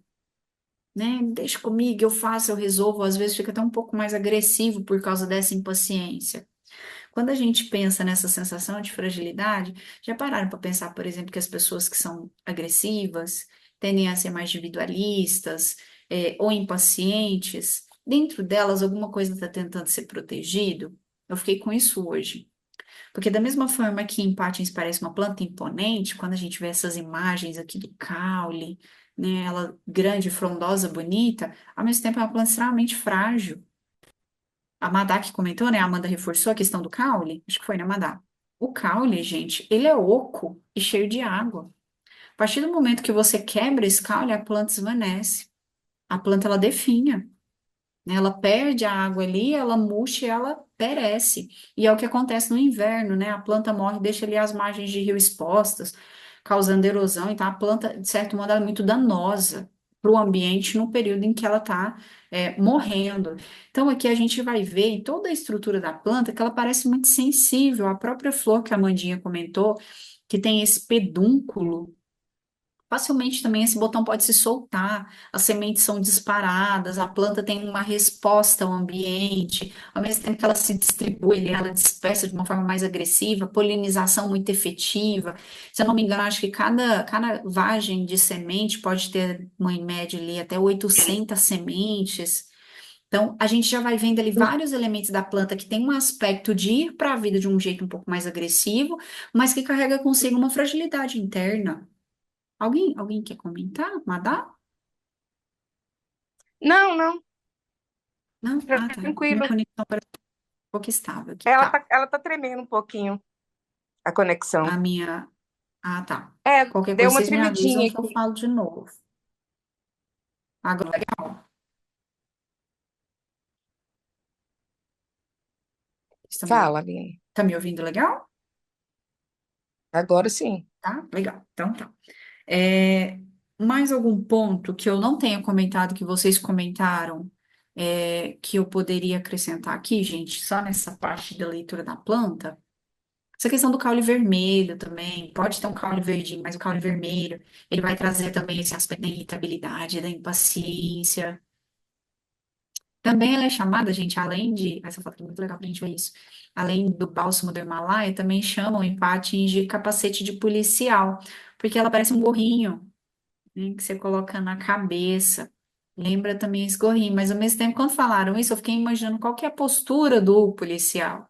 né? Deixa comigo, eu faço, eu resolvo. Às vezes fica até um pouco mais agressivo por causa dessa impaciência. Quando a gente pensa nessa sensação de fragilidade, já pararam para pensar, por exemplo, que as pessoas que são agressivas tendem a ser mais individualistas, ou impacientes, dentro delas alguma coisa está tentando ser protegido? Eu fiquei com isso hoje. Porque da mesma forma que em Patins parece uma planta imponente, quando a gente vê essas imagens aqui do caule, né, ela grande, frondosa, bonita, ao mesmo tempo é uma planta extremamente frágil. A Madá que comentou, né? A Amanda reforçou a questão do caule. Acho que foi, né, Madá? O caule, gente, ele é oco e cheio de água. A partir do momento que você quebra esse caule, a planta esvanece. A planta, ela definha, né? Ela perde a água ali, ela murcha e ela perece. E é o que acontece no inverno, né? A planta morre, deixa ali as margens de rio expostas, causando erosão. Então, a planta, de certo modo, ela é muito danosa para o ambiente no período em que ela está morrendo. Então, aqui a gente vai ver em toda a estrutura da planta que ela parece muito sensível. A própria flor que a Mandinha comentou, que tem esse pedúnculo. Facilmente também esse botão pode se soltar, as sementes são disparadas, a planta tem uma resposta ao ambiente, ao mesmo tempo que ela se distribui, ela dispersa de uma forma mais agressiva, polinização muito efetiva. Se eu não me engano, acho que cada vagem de semente pode ter, uma em média ali, até 800 sementes. Então, a gente já vai vendo ali vários elementos da planta que tem um aspecto de ir para a vida de um jeito um pouco mais agressivo, mas que carrega consigo uma fragilidade interna. Alguém quer comentar? Madá? Não, não, Não? Ah, tá. Minha tranquila. conexão parece um pouco estável aqui. Ela Tá. tá, ela tá tremendo um pouquinho, a conexão. A minha. Ah, tá. É, Qualquer deu coisa uma vocês me avisam tremidinha que eu aqui. falo de novo. Agora, legal. Está me, Fala, Aline. tá me ouvindo legal? Agora sim. Tá? Legal. Então tá. É, mais algum ponto que eu não tenha comentado, que vocês comentaram, que eu poderia acrescentar aqui, gente, só nessa parte da leitura da planta? Essa questão do caule vermelho também, pode ter um caule verdinho, mas o caule vermelho, ele vai trazer também esse aspecto da irritabilidade, da impaciência. Também ela é chamada, gente, além de, essa foto é muito legal pra gente ver isso, além do bálsamo do Himalaia, também chamam empatins de capacete de policial, porque ela parece um gorrinho, né, que você coloca na cabeça. Lembra também esse gorrinho, mas ao mesmo tempo, quando falaram isso, eu fiquei imaginando qual que é a postura do policial,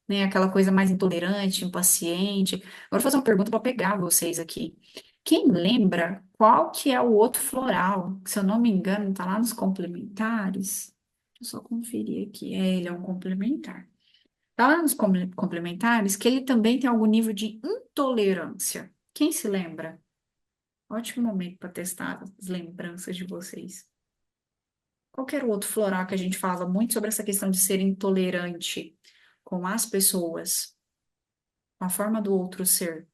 né? Aquela coisa mais intolerante, impaciente. Agora eu vou fazer uma pergunta para pegar vocês aqui. Quem lembra qual que é o outro floral? Que, se eu não me engano, está lá nos complementares. Deixa eu só conferir aqui. Ele é um complementar. Está lá nos complementares que ele também tem algum nível de intolerância. Quem se lembra? Ótimo momento para testar as lembranças de vocês. Qualquer outro floral que a gente fala muito sobre essa questão de ser intolerante com as pessoas, com a forma do outro ser.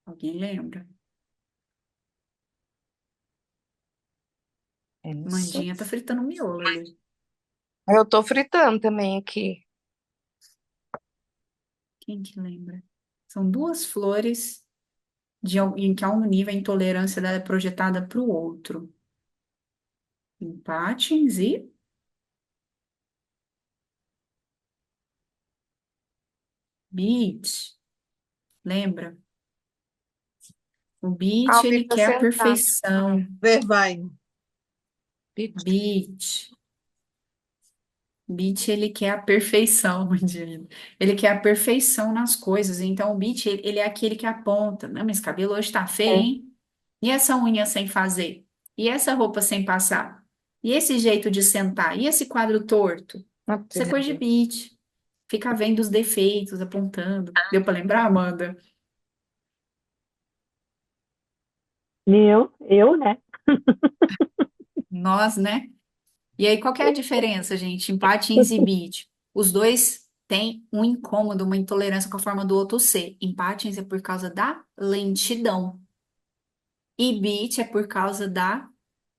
Alguém lembra? Eu não sei. Mandinha tá fritando miolo ali. Eu tô fritando também aqui. Quem que lembra? São duas flores em que há um nível a intolerância dela é projetada para o outro. Empátis e beat. Lembra? O beat, ele Palpita quer a sentada. perfeição. Vervain. Beat. Beat, ele quer a perfeição, Mandinha. Ele quer a perfeição nas coisas. Então, o beat, ele é aquele que aponta. Não, mas esse cabelo hoje tá feio, É, hein? E essa unha sem fazer? E essa roupa sem passar? E esse jeito de sentar? E esse quadro torto? uma Isso é coisa de pena. beat. Fica vendo os defeitos, apontando. Deu para lembrar, Amanda? Né? Nós, né? E aí, qual que é a diferença, gente? Empatins e beat. Os dois têm um incômodo, uma intolerância com a forma do outro ser. Empatins é por causa da lentidão. E beat é por causa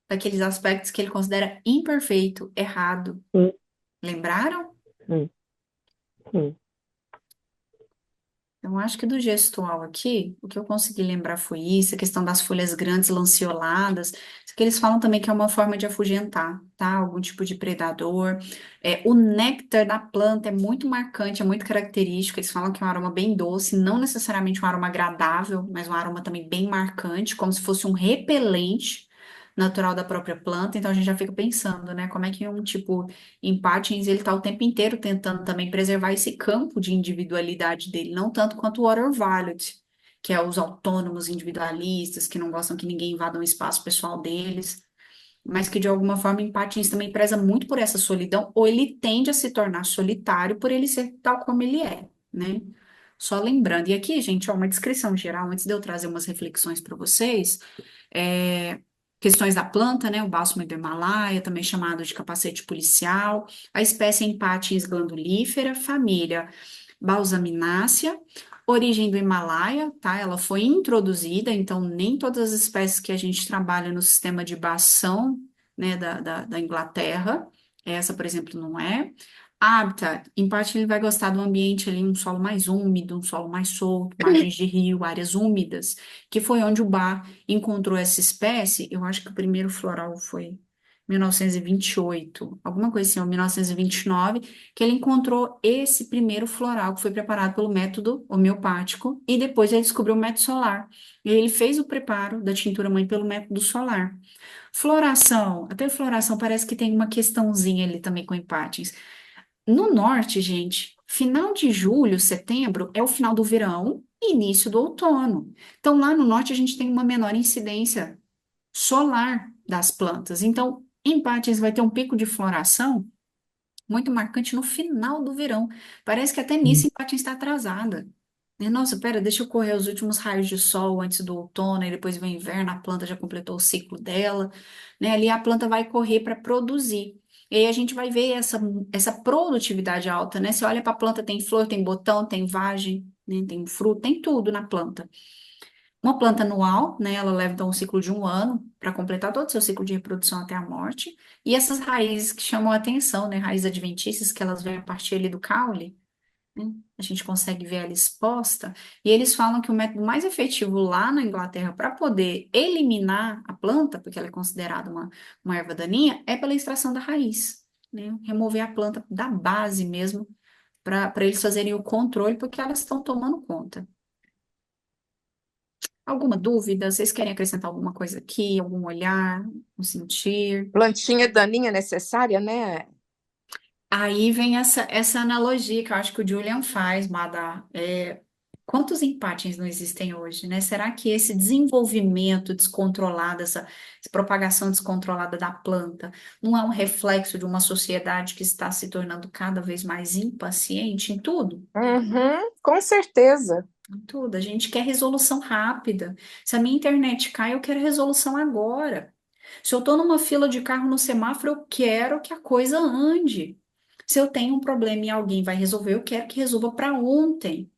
daqueles aspectos que ele considera imperfeito, errado. Sim, Lembraram? sim, sim. Então, acho que do gestual aqui, o que eu consegui lembrar foi isso, a questão das folhas grandes, lanceoladas, isso que eles falam também que é uma forma de afugentar, tá? Algum tipo de predador. O néctar da planta é muito marcante, é muito característico, eles falam que é um aroma bem doce, não necessariamente um aroma agradável, mas um aroma também bem marcante, como se fosse um repelente natural da própria planta, então a gente já fica pensando, né, como é que um tipo Empatins, ele está o tempo inteiro tentando também preservar esse campo de individualidade dele, não tanto quanto o Water Violet, que é os autônomos individualistas, que não gostam que ninguém invada o espaço pessoal deles, mas que de alguma forma Empatins também preza muito por essa solidão, ou ele tende a se tornar solitário por ele ser tal como ele é, né? Só lembrando, e aqui, gente, ó, uma descrição geral, antes de eu trazer umas reflexões para vocês, é, questões da planta, né? O bálsamo do Himalaia, também chamado de capacete policial, a espécie Empátis glandulífera, família Balsaminácea, origem do Himalaia, tá? Ela foi introduzida, então nem todas as espécies que a gente trabalha no sistema de Bação, né, da Inglaterra, essa, por exemplo, não é. Habitat, em parte ele vai gostar do ambiente ali, um solo mais úmido, um solo mais solto, margens de rio, áreas úmidas, que foi onde o Bar encontrou essa espécie. Eu acho que o primeiro floral foi 1928, alguma coisa assim, ou 1929, que ele encontrou esse primeiro floral que foi preparado pelo método homeopático e depois ele descobriu o método solar. E ele fez o preparo da tintura mãe pelo método solar. Floração, até floração parece que tem uma questãozinha ali também com empates. No norte, gente, final de julho, setembro é o final do verão e início do outono. Então, lá no norte, a gente tem uma menor incidência solar das plantas. Então, em Paties vai ter um pico de floração muito marcante no final do verão. Parece que até nisso em Paties está atrasada. Nossa, pera, deixa eu correr os últimos raios de sol antes do outono, e depois vem o inverno, a planta já completou o ciclo dela, né? Ali a planta vai correr para produzir. E aí a gente vai ver essa produtividade alta, né? Você olha para a planta, tem flor, tem botão, tem vagem, né? Tem fruto, tem tudo na planta. Uma planta anual, né? Ela leva então um ciclo de um ano para completar todo o seu ciclo de reprodução até a morte. E essas raízes que chamam a atenção, né? Raízes adventícias, que elas vêm a partir ali do caule, né? A gente consegue ver ela exposta. E eles falam que o método mais efetivo lá na Inglaterra para poder eliminar a planta, porque ela é considerada uma erva daninha, é pela extração da raiz, né? Remover a planta da base mesmo, para eles fazerem o controle, porque elas estão tomando conta. Alguma dúvida? Vocês querem acrescentar alguma coisa aqui? Algum olhar? Um sentir? Plantinha daninha necessária, né? Aí vem essa analogia que eu acho que o Julian faz, Mada. Quantos empates não existem hoje, né? Será que esse desenvolvimento descontrolado, essa propagação descontrolada da planta, não é um reflexo de uma sociedade que está se tornando cada vez mais impaciente em tudo? Uhum, com certeza. Em tudo. A gente quer resolução rápida. Se a minha internet cai, eu quero resolução agora. Se eu estou numa fila de carro no semáforo, eu quero que a coisa ande. Se eu tenho um problema e alguém vai resolver, eu quero que resolva para ontem.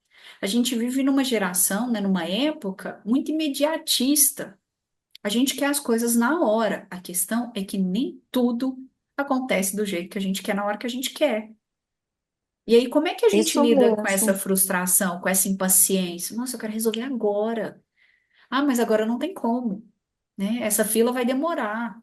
A gente vive numa geração, né, numa época muito imediatista. A gente quer as coisas na hora. A questão é que nem tudo acontece do jeito que a gente quer na hora que a gente quer. E aí, como é que a gente Isso lida com essa mesmo. frustração, com essa impaciência? Nossa, eu quero resolver agora. Ah, mas agora não tem como, né? Essa fila vai demorar.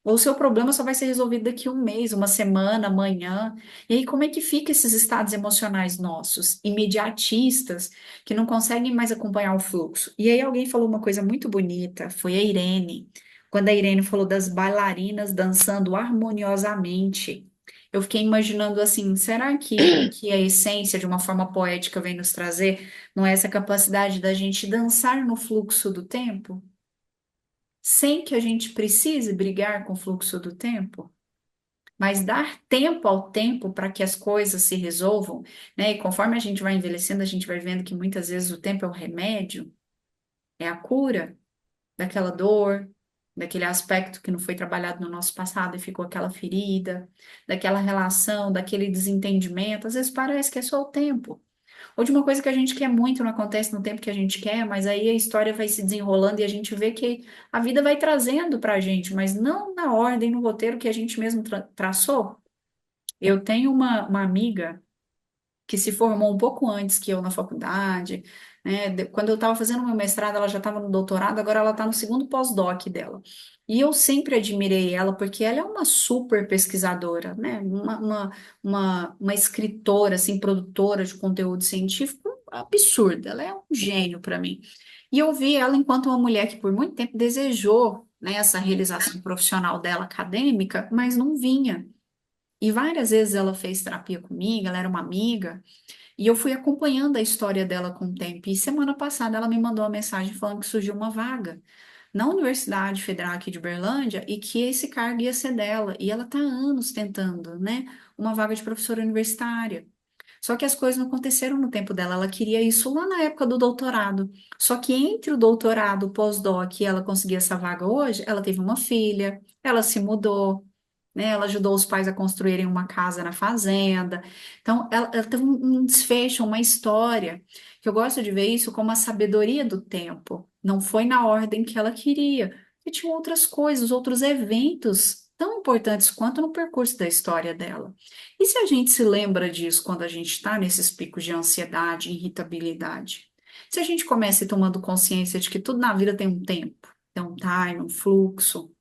Ou o seu problema só vai ser resolvido daqui a um mês, uma semana, amanhã. E aí, como é que fica esses estados emocionais nossos, imediatistas, que não conseguem mais acompanhar o fluxo? E aí, alguém falou uma coisa muito bonita, foi a Irene, quando a Irene falou das bailarinas dançando harmoniosamente. Eu fiquei imaginando assim, será que a essência, de uma forma poética, vem nos trazer, não é essa capacidade da gente dançar no fluxo do tempo? Sem que a gente precise brigar com o fluxo do tempo, mas dar tempo ao tempo para que as coisas se resolvam, né? E conforme a gente vai envelhecendo, a gente vai vendo que muitas vezes o tempo é o remédio, é a cura daquela dor, daquele aspecto que não foi trabalhado no nosso passado e ficou aquela ferida, daquela relação, daquele desentendimento. Às vezes parece que é só o tempo. Ou de uma coisa que a gente quer muito, não acontece no tempo que a gente quer, mas aí a história vai se desenrolando e a gente vê que a vida vai trazendo para a gente, mas não na ordem, no roteiro que a gente mesmo traçou. Eu tenho uma amiga que se formou um pouco antes que eu na faculdade, né? Quando eu estava fazendo meu mestrado, ela já estava no doutorado, agora ela está no segundo pós-doc dela. E eu sempre admirei ela porque ela é uma super pesquisadora, né? Uma escritora, assim, produtora de conteúdo científico absurda. Ela é um gênio para mim. E eu vi ela enquanto uma mulher que por muito tempo desejou, né, essa realização profissional dela acadêmica, mas não vinha. E várias vezes ela fez terapia comigo, ela era uma amiga, e eu fui acompanhando a história dela com o tempo. E semana passada ela me mandou uma mensagem falando que surgiu uma vaga na Universidade Federal aqui de Berlândia e que esse cargo ia ser dela. E ela está há anos tentando, né, uma vaga de professora universitária. Só que as coisas não aconteceram no tempo dela. Ela queria isso lá na época do doutorado. Só que entre o doutorado, o pós-doc e ela conseguir essa vaga hoje, ela teve uma filha, ela se mudou, né? Ela ajudou os pais a construírem uma casa na fazenda. Então, ela teve um desfecho, uma história, que eu gosto de ver isso como a sabedoria do tempo. Não foi na ordem que ela queria. E tinha outras coisas, outros eventos tão importantes quanto no percurso da história dela. E se a gente se lembra disso quando a gente está nesses picos de ansiedade, irritabilidade? Se a gente começa a ir tomando consciência de que tudo na vida tem um tempo, tem um time, um fluxo,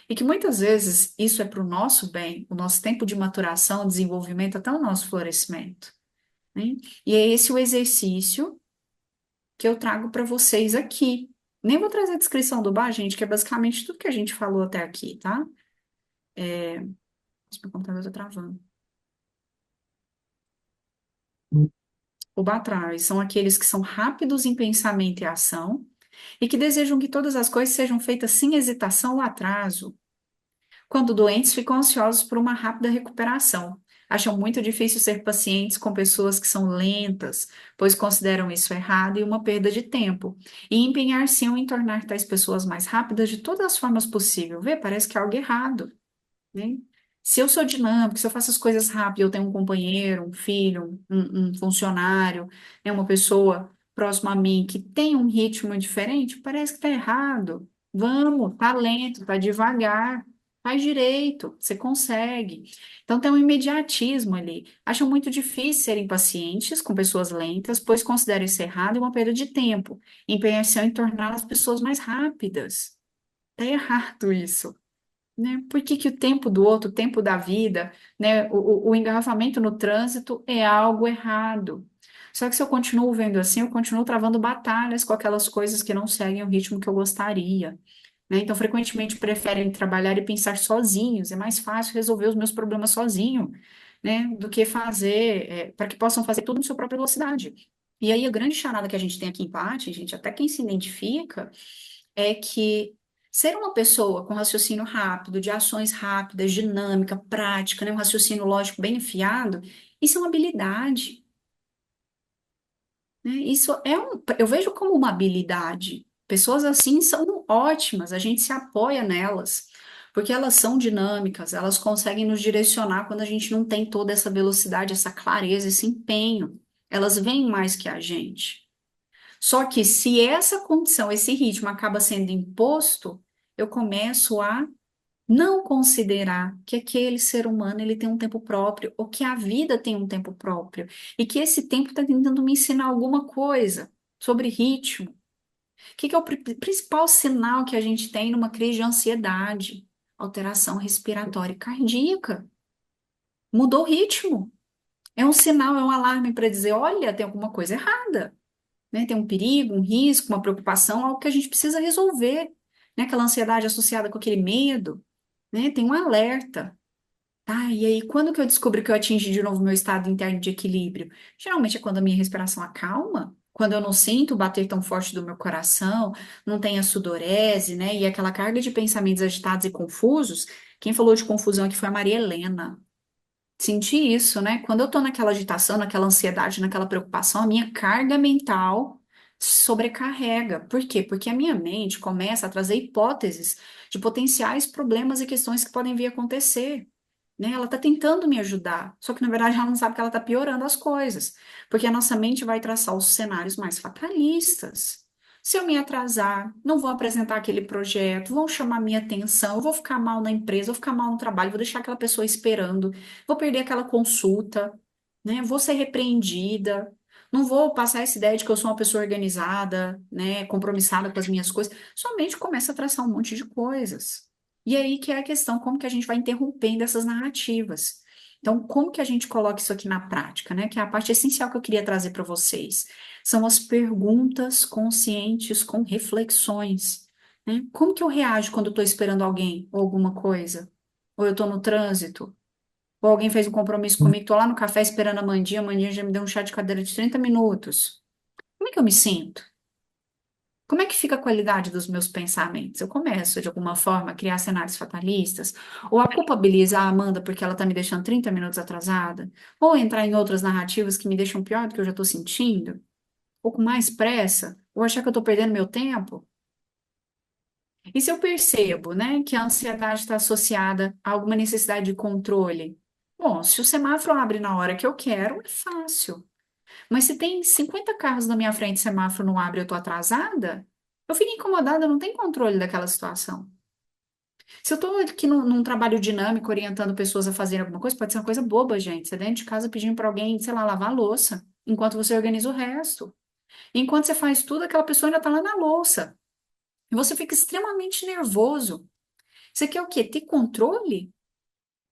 e que muitas vezes isso é para o nosso bem, o nosso tempo de maturação, desenvolvimento, até o nosso florescimento, né? E é esse o exercício que eu trago para vocês aqui. Nem vou trazer a descrição do bar, gente, que é basicamente tudo que a gente falou até aqui, tá? Nossa, meu computador está travando. O Batraz são aqueles que são rápidos em pensamento e ação e que desejam que todas as coisas sejam feitas sem hesitação ou atraso. Quando doentes, ficam ansiosos por uma rápida recuperação. Acham muito difícil ser pacientes com pessoas que são lentas, pois consideram isso errado e uma perda de tempo. E empenhar-se em tornar tais pessoas mais rápidas de todas as formas possíveis. Vê, parece que é algo errado, né? Se eu sou dinâmica, se eu faço as coisas rápido, eu tenho um companheiro, um filho, um funcionário, né, uma pessoa próxima a mim que tem um ritmo diferente, parece que tá errado. Vamos, tá lento, tá devagar, faz direito, você consegue. Então tem um imediatismo ali. Acho muito difícil serem pacientes com pessoas lentas, pois consideram isso errado e uma perda de tempo. Empenham em tornar as pessoas mais rápidas. Tá errado isso, né? Por que que o tempo do outro, o tempo da vida, né? O engarrafamento no trânsito é algo errado. Só que se eu continuo vendo assim, eu continuo travando batalhas com aquelas coisas que não seguem o ritmo que eu gostaria, né? Então, frequentemente preferem trabalhar e pensar sozinhos. É mais fácil resolver os meus problemas sozinho, né? Do que fazer, para que possam fazer tudo em sua própria velocidade. E aí, a grande charada que a gente tem aqui em Paty, gente, até quem se identifica, é que ser uma pessoa com raciocínio rápido, de ações rápidas, dinâmica, prática, né, um raciocínio lógico bem afiado, isso é uma habilidade, né? Eu vejo como uma habilidade. Pessoas assim são ótimas, a gente se apoia nelas, porque elas são dinâmicas, elas conseguem nos direcionar quando a gente não tem toda essa velocidade, essa clareza, esse empenho. Elas veem mais que a gente. Só que se essa condição, esse ritmo acaba sendo imposto, eu começo a não considerar que aquele ser humano ele tem um tempo próprio, ou que a vida tem um tempo próprio, e que esse tempo está tentando me ensinar alguma coisa sobre ritmo. O que que é o principal sinal que a gente tem numa crise de ansiedade? Alteração respiratória e cardíaca. Mudou o ritmo. É um sinal, é um alarme para dizer, olha, tem alguma coisa errada, né? Tem um perigo, um risco, uma preocupação, algo que a gente precisa resolver, né? Aquela ansiedade associada com aquele medo, né? Tem um alerta, tá? E aí, quando que eu descubro que eu atingi de novo meu estado interno de equilíbrio? Geralmente é quando a minha respiração acalma, quando eu não sinto o bater tão forte do meu coração, não tem a sudorese, né? E aquela carga de pensamentos agitados e confusos. Quem falou de confusão aqui foi a Maria Helena. Senti isso, né? Quando eu tô naquela agitação, naquela ansiedade, naquela preocupação, a minha carga mental sobrecarrega. Por quê? Porque a minha mente começa a trazer hipóteses de potenciais problemas e questões que podem vir a acontecer, né? Ela tá tentando me ajudar, só que na verdade ela não sabe que ela tá piorando as coisas, porque a nossa mente vai traçar os cenários mais fatalistas. Se eu me atrasar, não vou apresentar aquele projeto, vão chamar minha atenção, eu vou ficar mal na empresa, vou ficar mal no trabalho, vou deixar aquela pessoa esperando, vou perder aquela consulta, né? Vou ser repreendida, não vou passar essa ideia de que eu sou uma pessoa organizada, né? Compromissada com as minhas coisas. Sua mente começa a traçar um monte de coisas. E aí que é a questão, como que a gente vai interrompendo essas narrativas? Então, como que a gente coloca isso aqui na prática, né? Que é a parte essencial que eu queria trazer para vocês. São as perguntas conscientes com reflexões, né? Como que eu reajo quando eu estou esperando alguém ou alguma coisa? Ou eu estou no trânsito? Ou alguém fez um compromisso comigo, estou lá no café esperando a Mandinha já me deu um chá de cadeira de 30 minutos. Como é que eu me sinto? Como é que fica a qualidade dos meus pensamentos? Eu começo, de alguma forma, a criar cenários fatalistas? Ou a culpabilizar a Amanda porque ela está me deixando 30 minutos atrasada? Ou entrar em outras narrativas que me deixam pior do que eu já estou sentindo? Ou com mais pressa? Ou achar que eu estou perdendo meu tempo? E se eu percebo, né, que a ansiedade está associada a alguma necessidade de controle? Bom, se o semáforo abre na hora que eu quero, é fácil. Mas se tem 50 carros na minha frente, o semáforo não abre, eu tô atrasada, eu fico incomodada, eu não tenho controle daquela situação. Se eu tô aqui num trabalho dinâmico, orientando pessoas a fazerem alguma coisa, pode ser uma coisa boba, gente. Você dentro de casa pedindo para alguém, sei lá, lavar a louça, enquanto você organiza o resto. Enquanto você faz tudo, aquela pessoa ainda tá lá na louça. E você fica extremamente nervoso. Você quer o quê? Ter controle?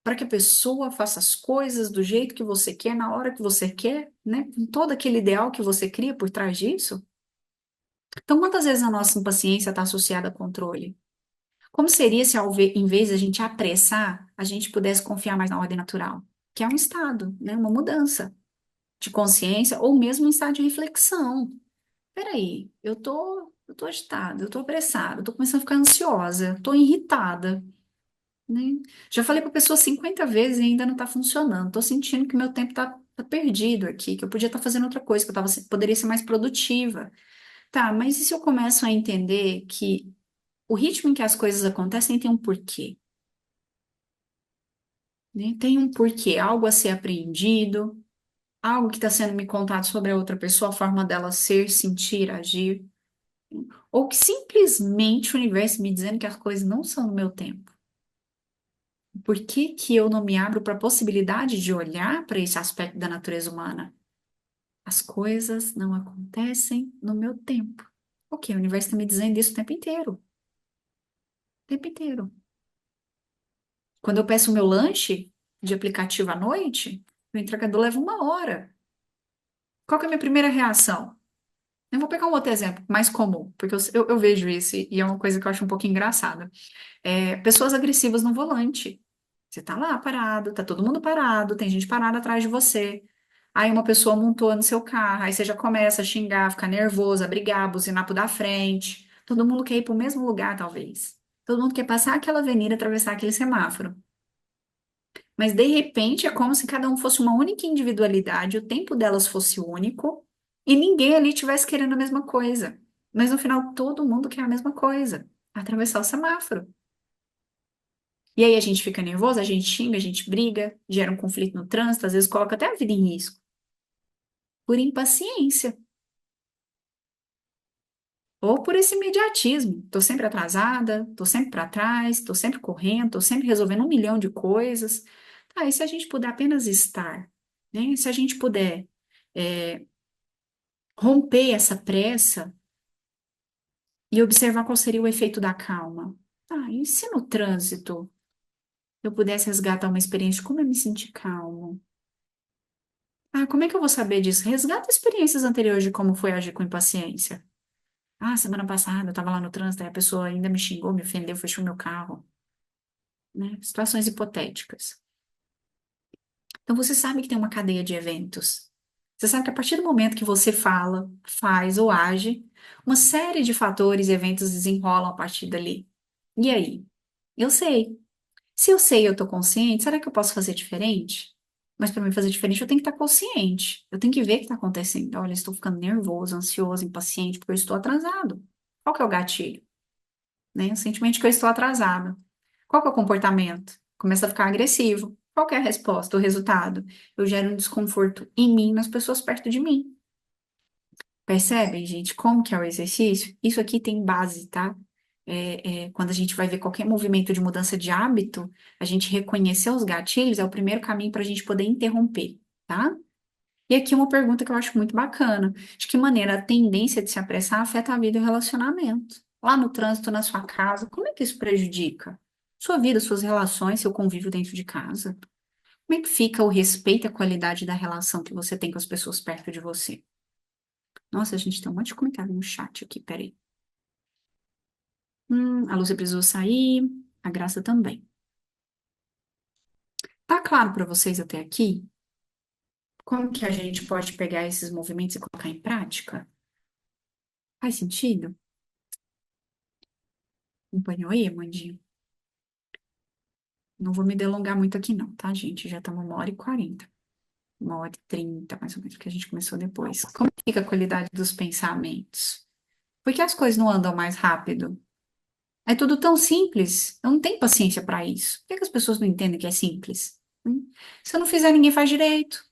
Para que a pessoa faça as coisas do jeito que você quer, na hora que você quer, né? Com todo aquele ideal que você cria por trás disso. Então, quantas vezes a nossa impaciência está associada a controle? Como seria se, em vez de a gente apressar, a gente pudesse confiar mais na ordem natural? Que é um estado, né? Uma mudança de consciência ou mesmo um estado de reflexão. Peraí, eu tô agitada, eu tô apressada, eu tô começando a ficar ansiosa, tô irritada, né? Já falei para a pessoa 50 vezes e ainda não está funcionando. Tô sentindo que meu tempo tá perdido aqui, que eu podia estar fazendo outra coisa, que poderia ser mais produtiva. Tá, mas e se eu começo a entender que o ritmo em que as coisas acontecem tem um porquê? né? Tem um porquê, algo a ser apreendido, algo que está sendo me contado sobre a outra pessoa, a forma dela ser, sentir, agir, ou que simplesmente o universo me dizendo que as coisas não são no meu tempo. Por que que eu não me abro para a possibilidade de olhar para esse aspecto da natureza humana? As coisas não acontecem no meu tempo. Ok, o universo está me dizendo isso o tempo inteiro. O tempo inteiro. Quando eu peço o meu lanche de aplicativo à noite, o entregador leva 1 hora. Qual que é a minha primeira reação? Eu vou pegar um outro exemplo, mais comum, porque eu vejo isso e é uma coisa que eu acho um pouco engraçada. Pessoas agressivas no volante. Você tá lá parado, tá todo mundo parado, tem gente parada atrás de você. Aí uma pessoa montou no seu carro, aí você já começa a xingar, ficar nervoso, a brigar, buzinar pro da frente. Todo mundo quer ir pro mesmo lugar, talvez. Todo mundo quer passar aquela avenida, atravessar aquele semáforo. Mas de repente é como se cada um fosse uma única individualidade, o tempo delas fosse único e ninguém ali tivesse querendo a mesma coisa. Mas no final todo mundo quer a mesma coisa, atravessar o semáforo. E aí a gente fica nervoso, a gente xinga, a gente briga, gera um conflito no trânsito, às vezes coloca até a vida em risco, por impaciência ou por esse imediatismo. Tô sempre atrasada, tô sempre para trás, tô sempre correndo, tô sempre resolvendo 1 milhão de coisas. Tá, e se a gente puder apenas estar, né? Se a gente puder é, romper essa pressa e observar qual seria o efeito da calma. Tá, e se no trânsito eu pudesse resgatar uma experiência de como eu me senti calmo? Ah, como é que eu vou saber disso? Resgata experiências anteriores de como foi agir com impaciência. Ah, semana passada eu estava lá no trânsito, aí a pessoa ainda me xingou, me ofendeu, fechou meu carro, né? Situações hipotéticas. Então você sabe que tem uma cadeia de eventos. Você sabe que a partir do momento que você fala, faz ou age, uma série de fatores e eventos desenrolam a partir dali. E aí? Eu sei. Se eu sei e eu estou consciente, será que eu posso fazer diferente? Mas para mim fazer diferente, eu tenho que estar consciente. Eu tenho que ver o que está acontecendo. Olha, eu estou ficando nervoso, ansioso, impaciente, porque eu estou atrasado. Qual que é o gatilho? Né? O sentimento de que eu estou atrasado. Qual que é o comportamento? Começa a ficar agressivo. Qual que é a resposta, o resultado? Eu gero um desconforto em mim, nas pessoas perto de mim. Percebem, gente, como que é o exercício? Isso aqui tem base, tá? Quando a gente vai ver qualquer movimento de mudança de hábito, a gente reconhecer os gatilhos é o primeiro caminho para a gente poder interromper, tá? E aqui uma pergunta que eu acho muito bacana: de que maneira a tendência de se apressar afeta a vida e o relacionamento? Lá no trânsito, na sua casa, como é que isso prejudica? Sua vida, suas relações, seu convívio dentro de casa? Como é que fica o respeito e a qualidade da relação que você tem com as pessoas perto de você? Nossa, a gente tem um monte de comentário no chat aqui, peraí. A Lúcia precisou sair, a Graça também. Tá claro para vocês até aqui como que a gente pode pegar esses movimentos e colocar em prática? Faz sentido? Acompanhou aí, Amandinho? Não vou me delongar muito aqui não, tá, gente? Já estamos 1h40, 1h30, mais ou menos, porque a gente começou depois. Como fica a qualidade dos pensamentos? Por que as coisas não andam mais rápido? É tudo tão simples. Eu não tenho paciência para isso. Por que que as pessoas não entendem que é simples? Se eu não fizer, ninguém faz direito.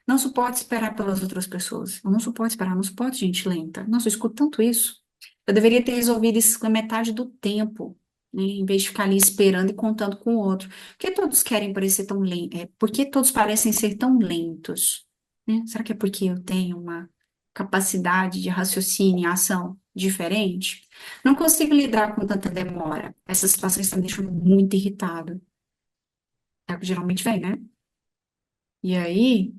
Não suporto esperar pelas outras pessoas. Eu não suporto esperar, não suporto gente lenta. Nossa, eu escuto tanto isso. Eu deveria ter resolvido isso na metade do tempo, né? Em vez de ficar ali esperando e contando com o outro. Por que todos querem parecer tão lentos? Por que todos parecem ser tão lentos? Né? Será que é porque eu tenho uma capacidade de raciocínio e ação diferente? Não consigo lidar com tanta demora. Essas situações estão me deixando muito irritado. É o que geralmente vem, né? E aí,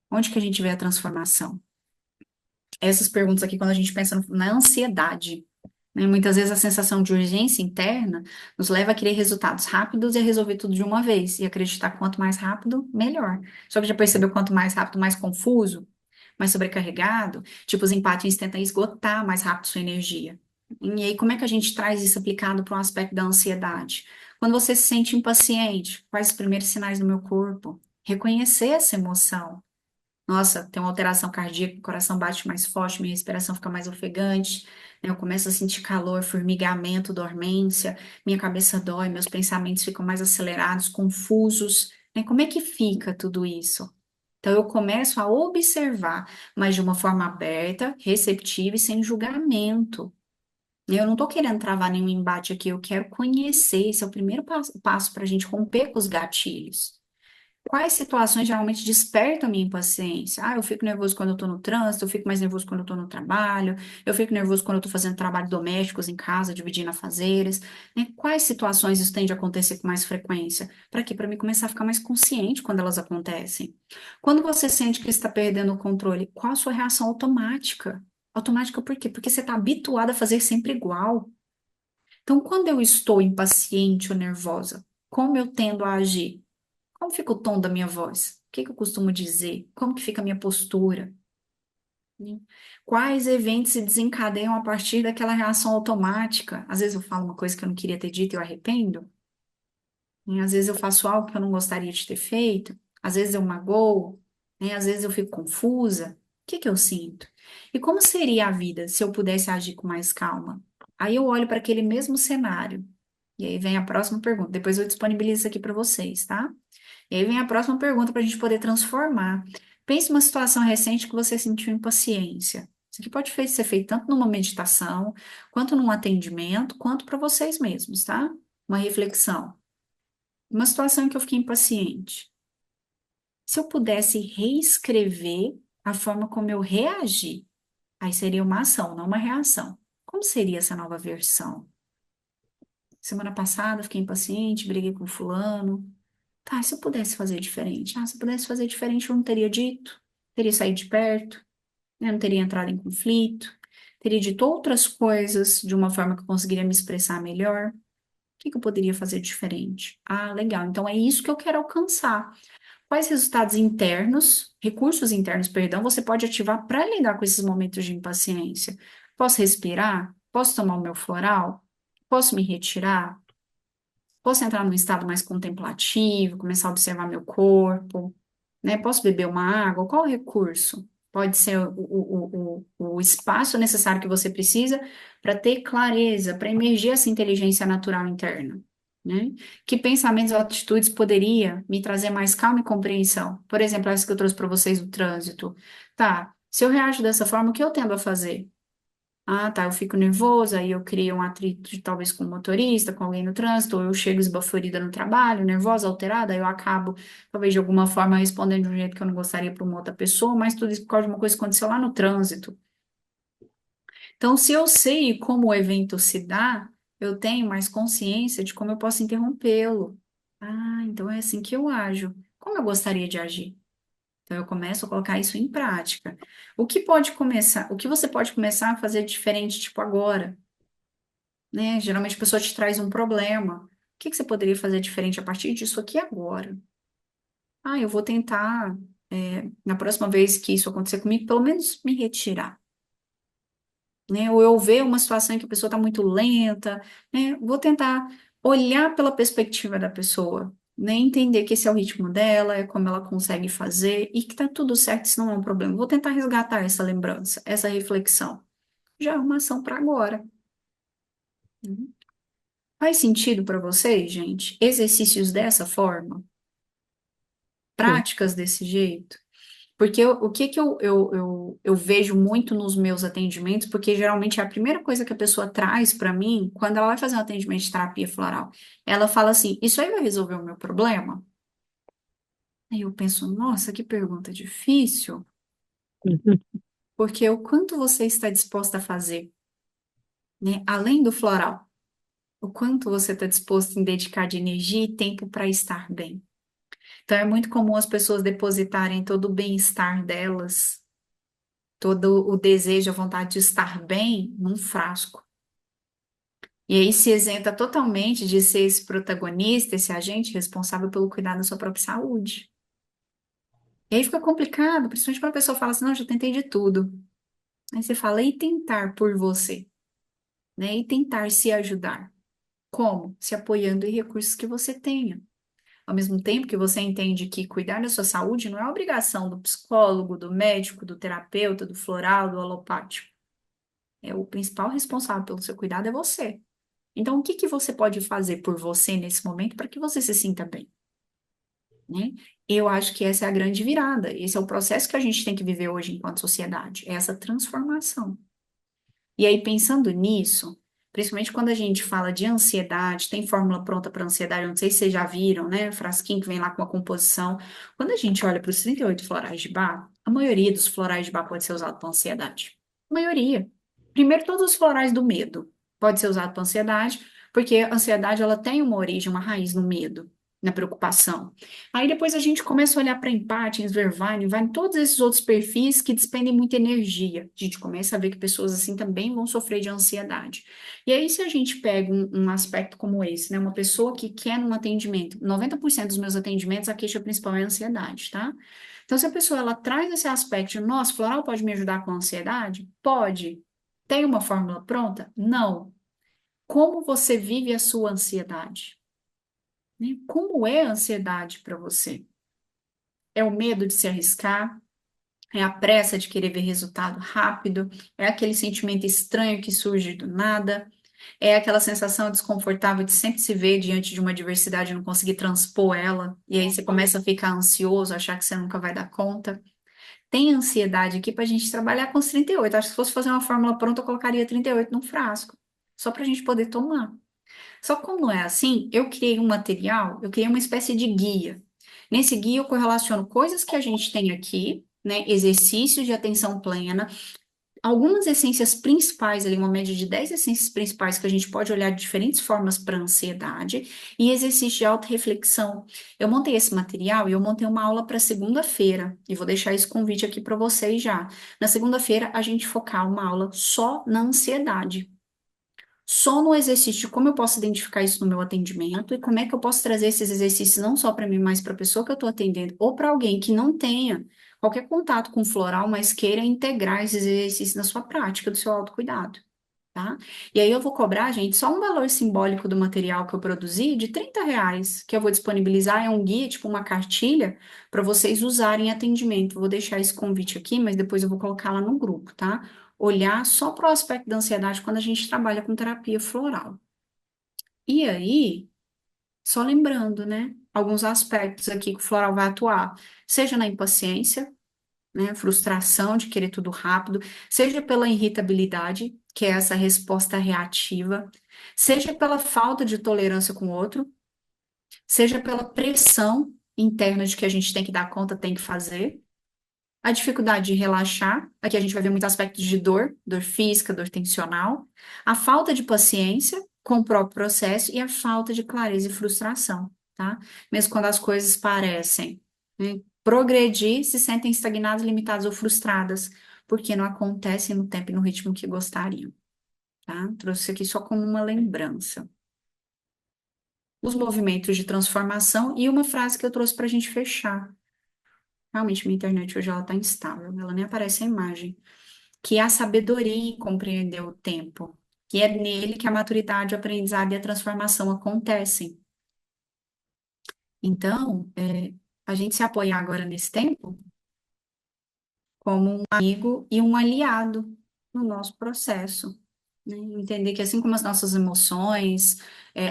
onde que a gente vê a transformação? Essas perguntas aqui, quando a gente pensa na ansiedade, né? Muitas vezes a sensação de urgência interna nos leva a querer resultados rápidos e a resolver tudo de uma vez, e acreditar que quanto mais rápido, melhor. Só que já percebeu quanto mais rápido, mais confuso, mais sobrecarregado? Tipo, os empáticos tentam esgotar mais rápido sua energia. E aí, como é que a gente traz isso aplicado para um aspecto da ansiedade? Quando você se sente impaciente, quais os primeiros sinais do meu corpo? Reconhecer essa emoção. Nossa, tem uma alteração cardíaca, o coração bate mais forte, minha respiração fica mais ofegante, né? Eu começo a sentir calor, formigamento, dormência, minha cabeça dói, meus pensamentos ficam mais acelerados, confusos, né? Como é que fica tudo isso? Então, eu começo a observar, mas de uma forma aberta, receptiva e sem julgamento. Eu não estou querendo travar nenhum embate aqui, eu quero conhecer. Esse é o primeiro passo para a gente romper com os gatilhos. Quais situações geralmente despertam a minha impaciência? Ah, eu fico nervoso quando eu estou no trânsito, eu fico mais nervoso quando eu estou no trabalho, eu fico nervoso quando eu estou fazendo trabalho domésticos em casa, dividindo afazeres, né? Quais situações isso tende a acontecer com mais frequência? Para quê? Para mim começar a ficar mais consciente quando elas acontecem. Quando você sente que está perdendo o controle, qual a sua reação automática? Automática por quê? Porque você está habituado a fazer sempre igual. Então, quando eu estou impaciente ou nervosa, como eu tendo a agir? Como fica o tom da minha voz? O que que eu costumo dizer? Como que fica a minha postura? Né? Quais eventos se desencadeiam a partir daquela reação automática? Às vezes eu falo uma coisa que eu não queria ter dito e eu arrependo. Né? Às vezes eu faço algo que eu não gostaria de ter feito. Às vezes eu magoo. Né? Às vezes eu fico confusa. O que que eu sinto? E como seria a vida se eu pudesse agir com mais calma? Aí eu olho para aquele mesmo cenário. E aí vem a próxima pergunta. Depois eu disponibilizo isso aqui para vocês, tá? E aí vem a próxima pergunta para a gente poder transformar. Pense uma situação recente que você sentiu impaciência. Isso aqui pode ser feito tanto numa meditação, quanto num atendimento, quanto para vocês mesmos, tá? Uma reflexão. Uma situação em que eu fiquei impaciente. Se eu pudesse reescrever a forma como eu reagi, aí seria uma ação, não uma reação. Como seria essa nova versão? Semana passada eu fiquei impaciente, briguei com fulano. Tá, se eu pudesse fazer diferente? Ah, se eu pudesse fazer diferente, eu não teria dito, teria saído de perto, né? Não teria entrado em conflito, teria dito outras coisas de uma forma que eu conseguiria me expressar melhor. O que que eu poderia fazer diferente? Ah, legal, então é isso que eu quero alcançar. Quais resultados internos, recursos internos, perdão, você pode ativar para lidar com esses momentos de impaciência? Posso respirar? Posso tomar o meu floral? Posso me retirar? Posso entrar num estado mais contemplativo, começar a observar meu corpo, né? Posso beber uma água? Qual o recurso? Pode ser o espaço necessário que você precisa para ter clareza, para emergir essa inteligência natural interna, né? Que pensamentos ou atitudes poderia me trazer mais calma e compreensão? Por exemplo, essa que eu trouxe para vocês do trânsito. Tá, se eu reajo dessa forma, o que eu tendo a fazer? Ah, tá, eu fico nervosa, aí eu crio um atrito talvez com o motorista, com alguém no trânsito, ou eu chego esbaforida no trabalho, nervosa, alterada, aí eu acabo, talvez de alguma forma, respondendo de um jeito que eu não gostaria para uma outra pessoa, mas tudo isso por causa de uma coisa que aconteceu lá no trânsito. Então, se eu sei como o evento se dá, eu tenho mais consciência de como eu posso interrompê-lo. Ah, então é assim que eu ajo. Como eu gostaria de agir? Então, eu começo a colocar isso em prática. O que você pode começar a fazer diferente, tipo agora? Né? Geralmente a pessoa te traz um problema. O que que você poderia fazer diferente a partir disso aqui agora? Ah, eu vou tentar, na próxima vez que isso acontecer comigo, pelo menos me retirar, né? Ou eu ver uma situação em que a pessoa está muito lenta, né? Vou tentar olhar pela perspectiva da pessoa, né? Entender que esse é o ritmo dela, é como ela consegue fazer e que tá tudo certo, isso não é um problema. Vou tentar resgatar essa lembrança, essa reflexão. Já é uma ação para agora. Uhum. Faz sentido para vocês, gente? Exercícios dessa forma? Sim. Práticas desse jeito? Porque o que que eu vejo muito nos meus atendimentos, porque geralmente é a primeira coisa que a pessoa traz para mim quando ela vai fazer um atendimento de terapia floral. Ela fala assim: Isso aí vai resolver o meu problema? Aí eu penso: Nossa, que pergunta difícil, Uhum. porque o quanto você está disposta a fazer, né? Além do floral, o quanto você está disposto em dedicar de energia e tempo para estar bem. Então é muito comum as pessoas depositarem todo o bem-estar delas, todo o desejo, a vontade de estar bem num frasco. E aí se isenta totalmente de ser esse protagonista, esse agente responsável pelo cuidado da sua própria saúde. E aí fica complicado, principalmente quando a pessoa fala assim, não, já tentei de tudo. Aí você fala, e tentar por você, né? E tentar se ajudar. Como? Se apoiando em recursos que você tenha. Ao mesmo tempo que você entende que cuidar da sua saúde não é obrigação do psicólogo, do médico, do terapeuta, do floral, do alopático. O principal responsável pelo seu cuidado é você. Então, o que que você pode fazer por você nesse momento para que você se sinta bem, né? Eu acho que essa é a grande virada. Esse é o processo que a gente tem que viver hoje enquanto sociedade, é essa transformação. E aí, pensando nisso, principalmente quando a gente fala de ansiedade, tem fórmula pronta para ansiedade, eu não sei se vocês já viram, né? Frasquinho que vem lá com a composição. Quando a gente olha para os 38 florais de Bach, a maioria dos florais de Bach pode ser usado para ansiedade. A maioria. Primeiro, todos os florais do medo pode ser usado para ansiedade, porque a ansiedade ela tem uma origem, uma raiz no medo, na preocupação. Aí depois a gente começa a olhar para empátias, Vervaine, vai em todos esses outros perfis que despendem muita energia. A gente começa a ver que pessoas assim também vão sofrer de ansiedade. E aí, se a gente pega um aspecto como esse, né? Uma pessoa que quer num atendimento, 90% dos meus atendimentos, a queixa principal é a ansiedade, tá? Então, se a pessoa ela traz esse aspecto de, nossa, floral pode me ajudar com a ansiedade? Pode. Tem uma fórmula pronta? Não. Como você vive a sua ansiedade? Né? Como é a ansiedade para você? É o medo de se arriscar? É a pressa de querer ver resultado rápido? É aquele sentimento estranho que surge do nada? É aquela sensação desconfortável de sempre se ver diante de uma adversidade e não conseguir transpor ela? E aí você começa a ficar ansioso, achar que você nunca vai dar conta? Tem ansiedade aqui para a gente trabalhar com os 38. Acho que se fosse fazer uma fórmula pronta, eu colocaria 38 num frasco, só para a gente poder tomar. Só que como não é assim, eu criei um material, eu criei uma espécie de guia. Nesse guia eu correlaciono coisas que a gente tem aqui, né, exercícios de atenção plena, algumas essências principais ali, uma média de 10 essências principais que a gente pode olhar de diferentes formas para ansiedade e exercício de autorreflexão. Eu montei esse material e eu montei uma aula para segunda-feira e vou deixar esse convite aqui para vocês já. Na segunda-feira a gente focar uma aula só na ansiedade. Só no exercício de como eu posso identificar isso no meu atendimento e como é que eu posso trazer esses exercícios não só para mim, mas para a pessoa que eu estou atendendo ou para alguém que não tenha qualquer contato com floral, mas queira integrar esses exercícios na sua prática do seu autocuidado, tá? E aí eu vou cobrar, gente, só um valor simbólico do material que eu produzi de R$ 30, que eu vou disponibilizar, é um guia, tipo uma cartilha, para vocês usarem em atendimento. Vou deixar esse convite aqui, mas depois eu vou colocar lá no grupo, tá? Olhar só para o aspecto da ansiedade quando a gente trabalha com terapia floral. E aí, só lembrando, né? Alguns aspectos aqui que o floral vai atuar, seja na impaciência, né, frustração de querer tudo rápido, seja pela irritabilidade, que é essa resposta reativa, seja pela falta de tolerância com o outro, seja pela pressão interna de que a gente tem que dar conta, tem que fazer, a dificuldade de relaxar, aqui a gente vai ver muitos aspectos de dor, dor física, dor tensional, a falta de paciência com o próprio processo e a falta de clareza e frustração, tá? Mesmo quando as coisas parecem, né, progredir, se sentem estagnadas, limitadas ou frustradas, porque não acontecem no tempo e no ritmo que gostariam, tá? Trouxe isso aqui só como uma lembrança. Os movimentos de transformação e uma frase que eu trouxe para a gente fechar. Realmente, minha internet hoje ela está instável, ela nem aparece a imagem. Que é a sabedoria em compreender o tempo, que é nele que a maturidade, o aprendizado e a transformação acontecem. Então, a gente se apoiar agora nesse tempo como um amigo e um aliado no nosso processo, né? Entender que assim como as nossas emoções,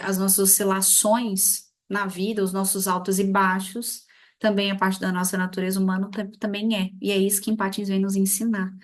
as nossas oscilações na vida, os nossos altos e baixos, também a parte da nossa natureza humana também é. E é isso que Empatins vem nos ensinar.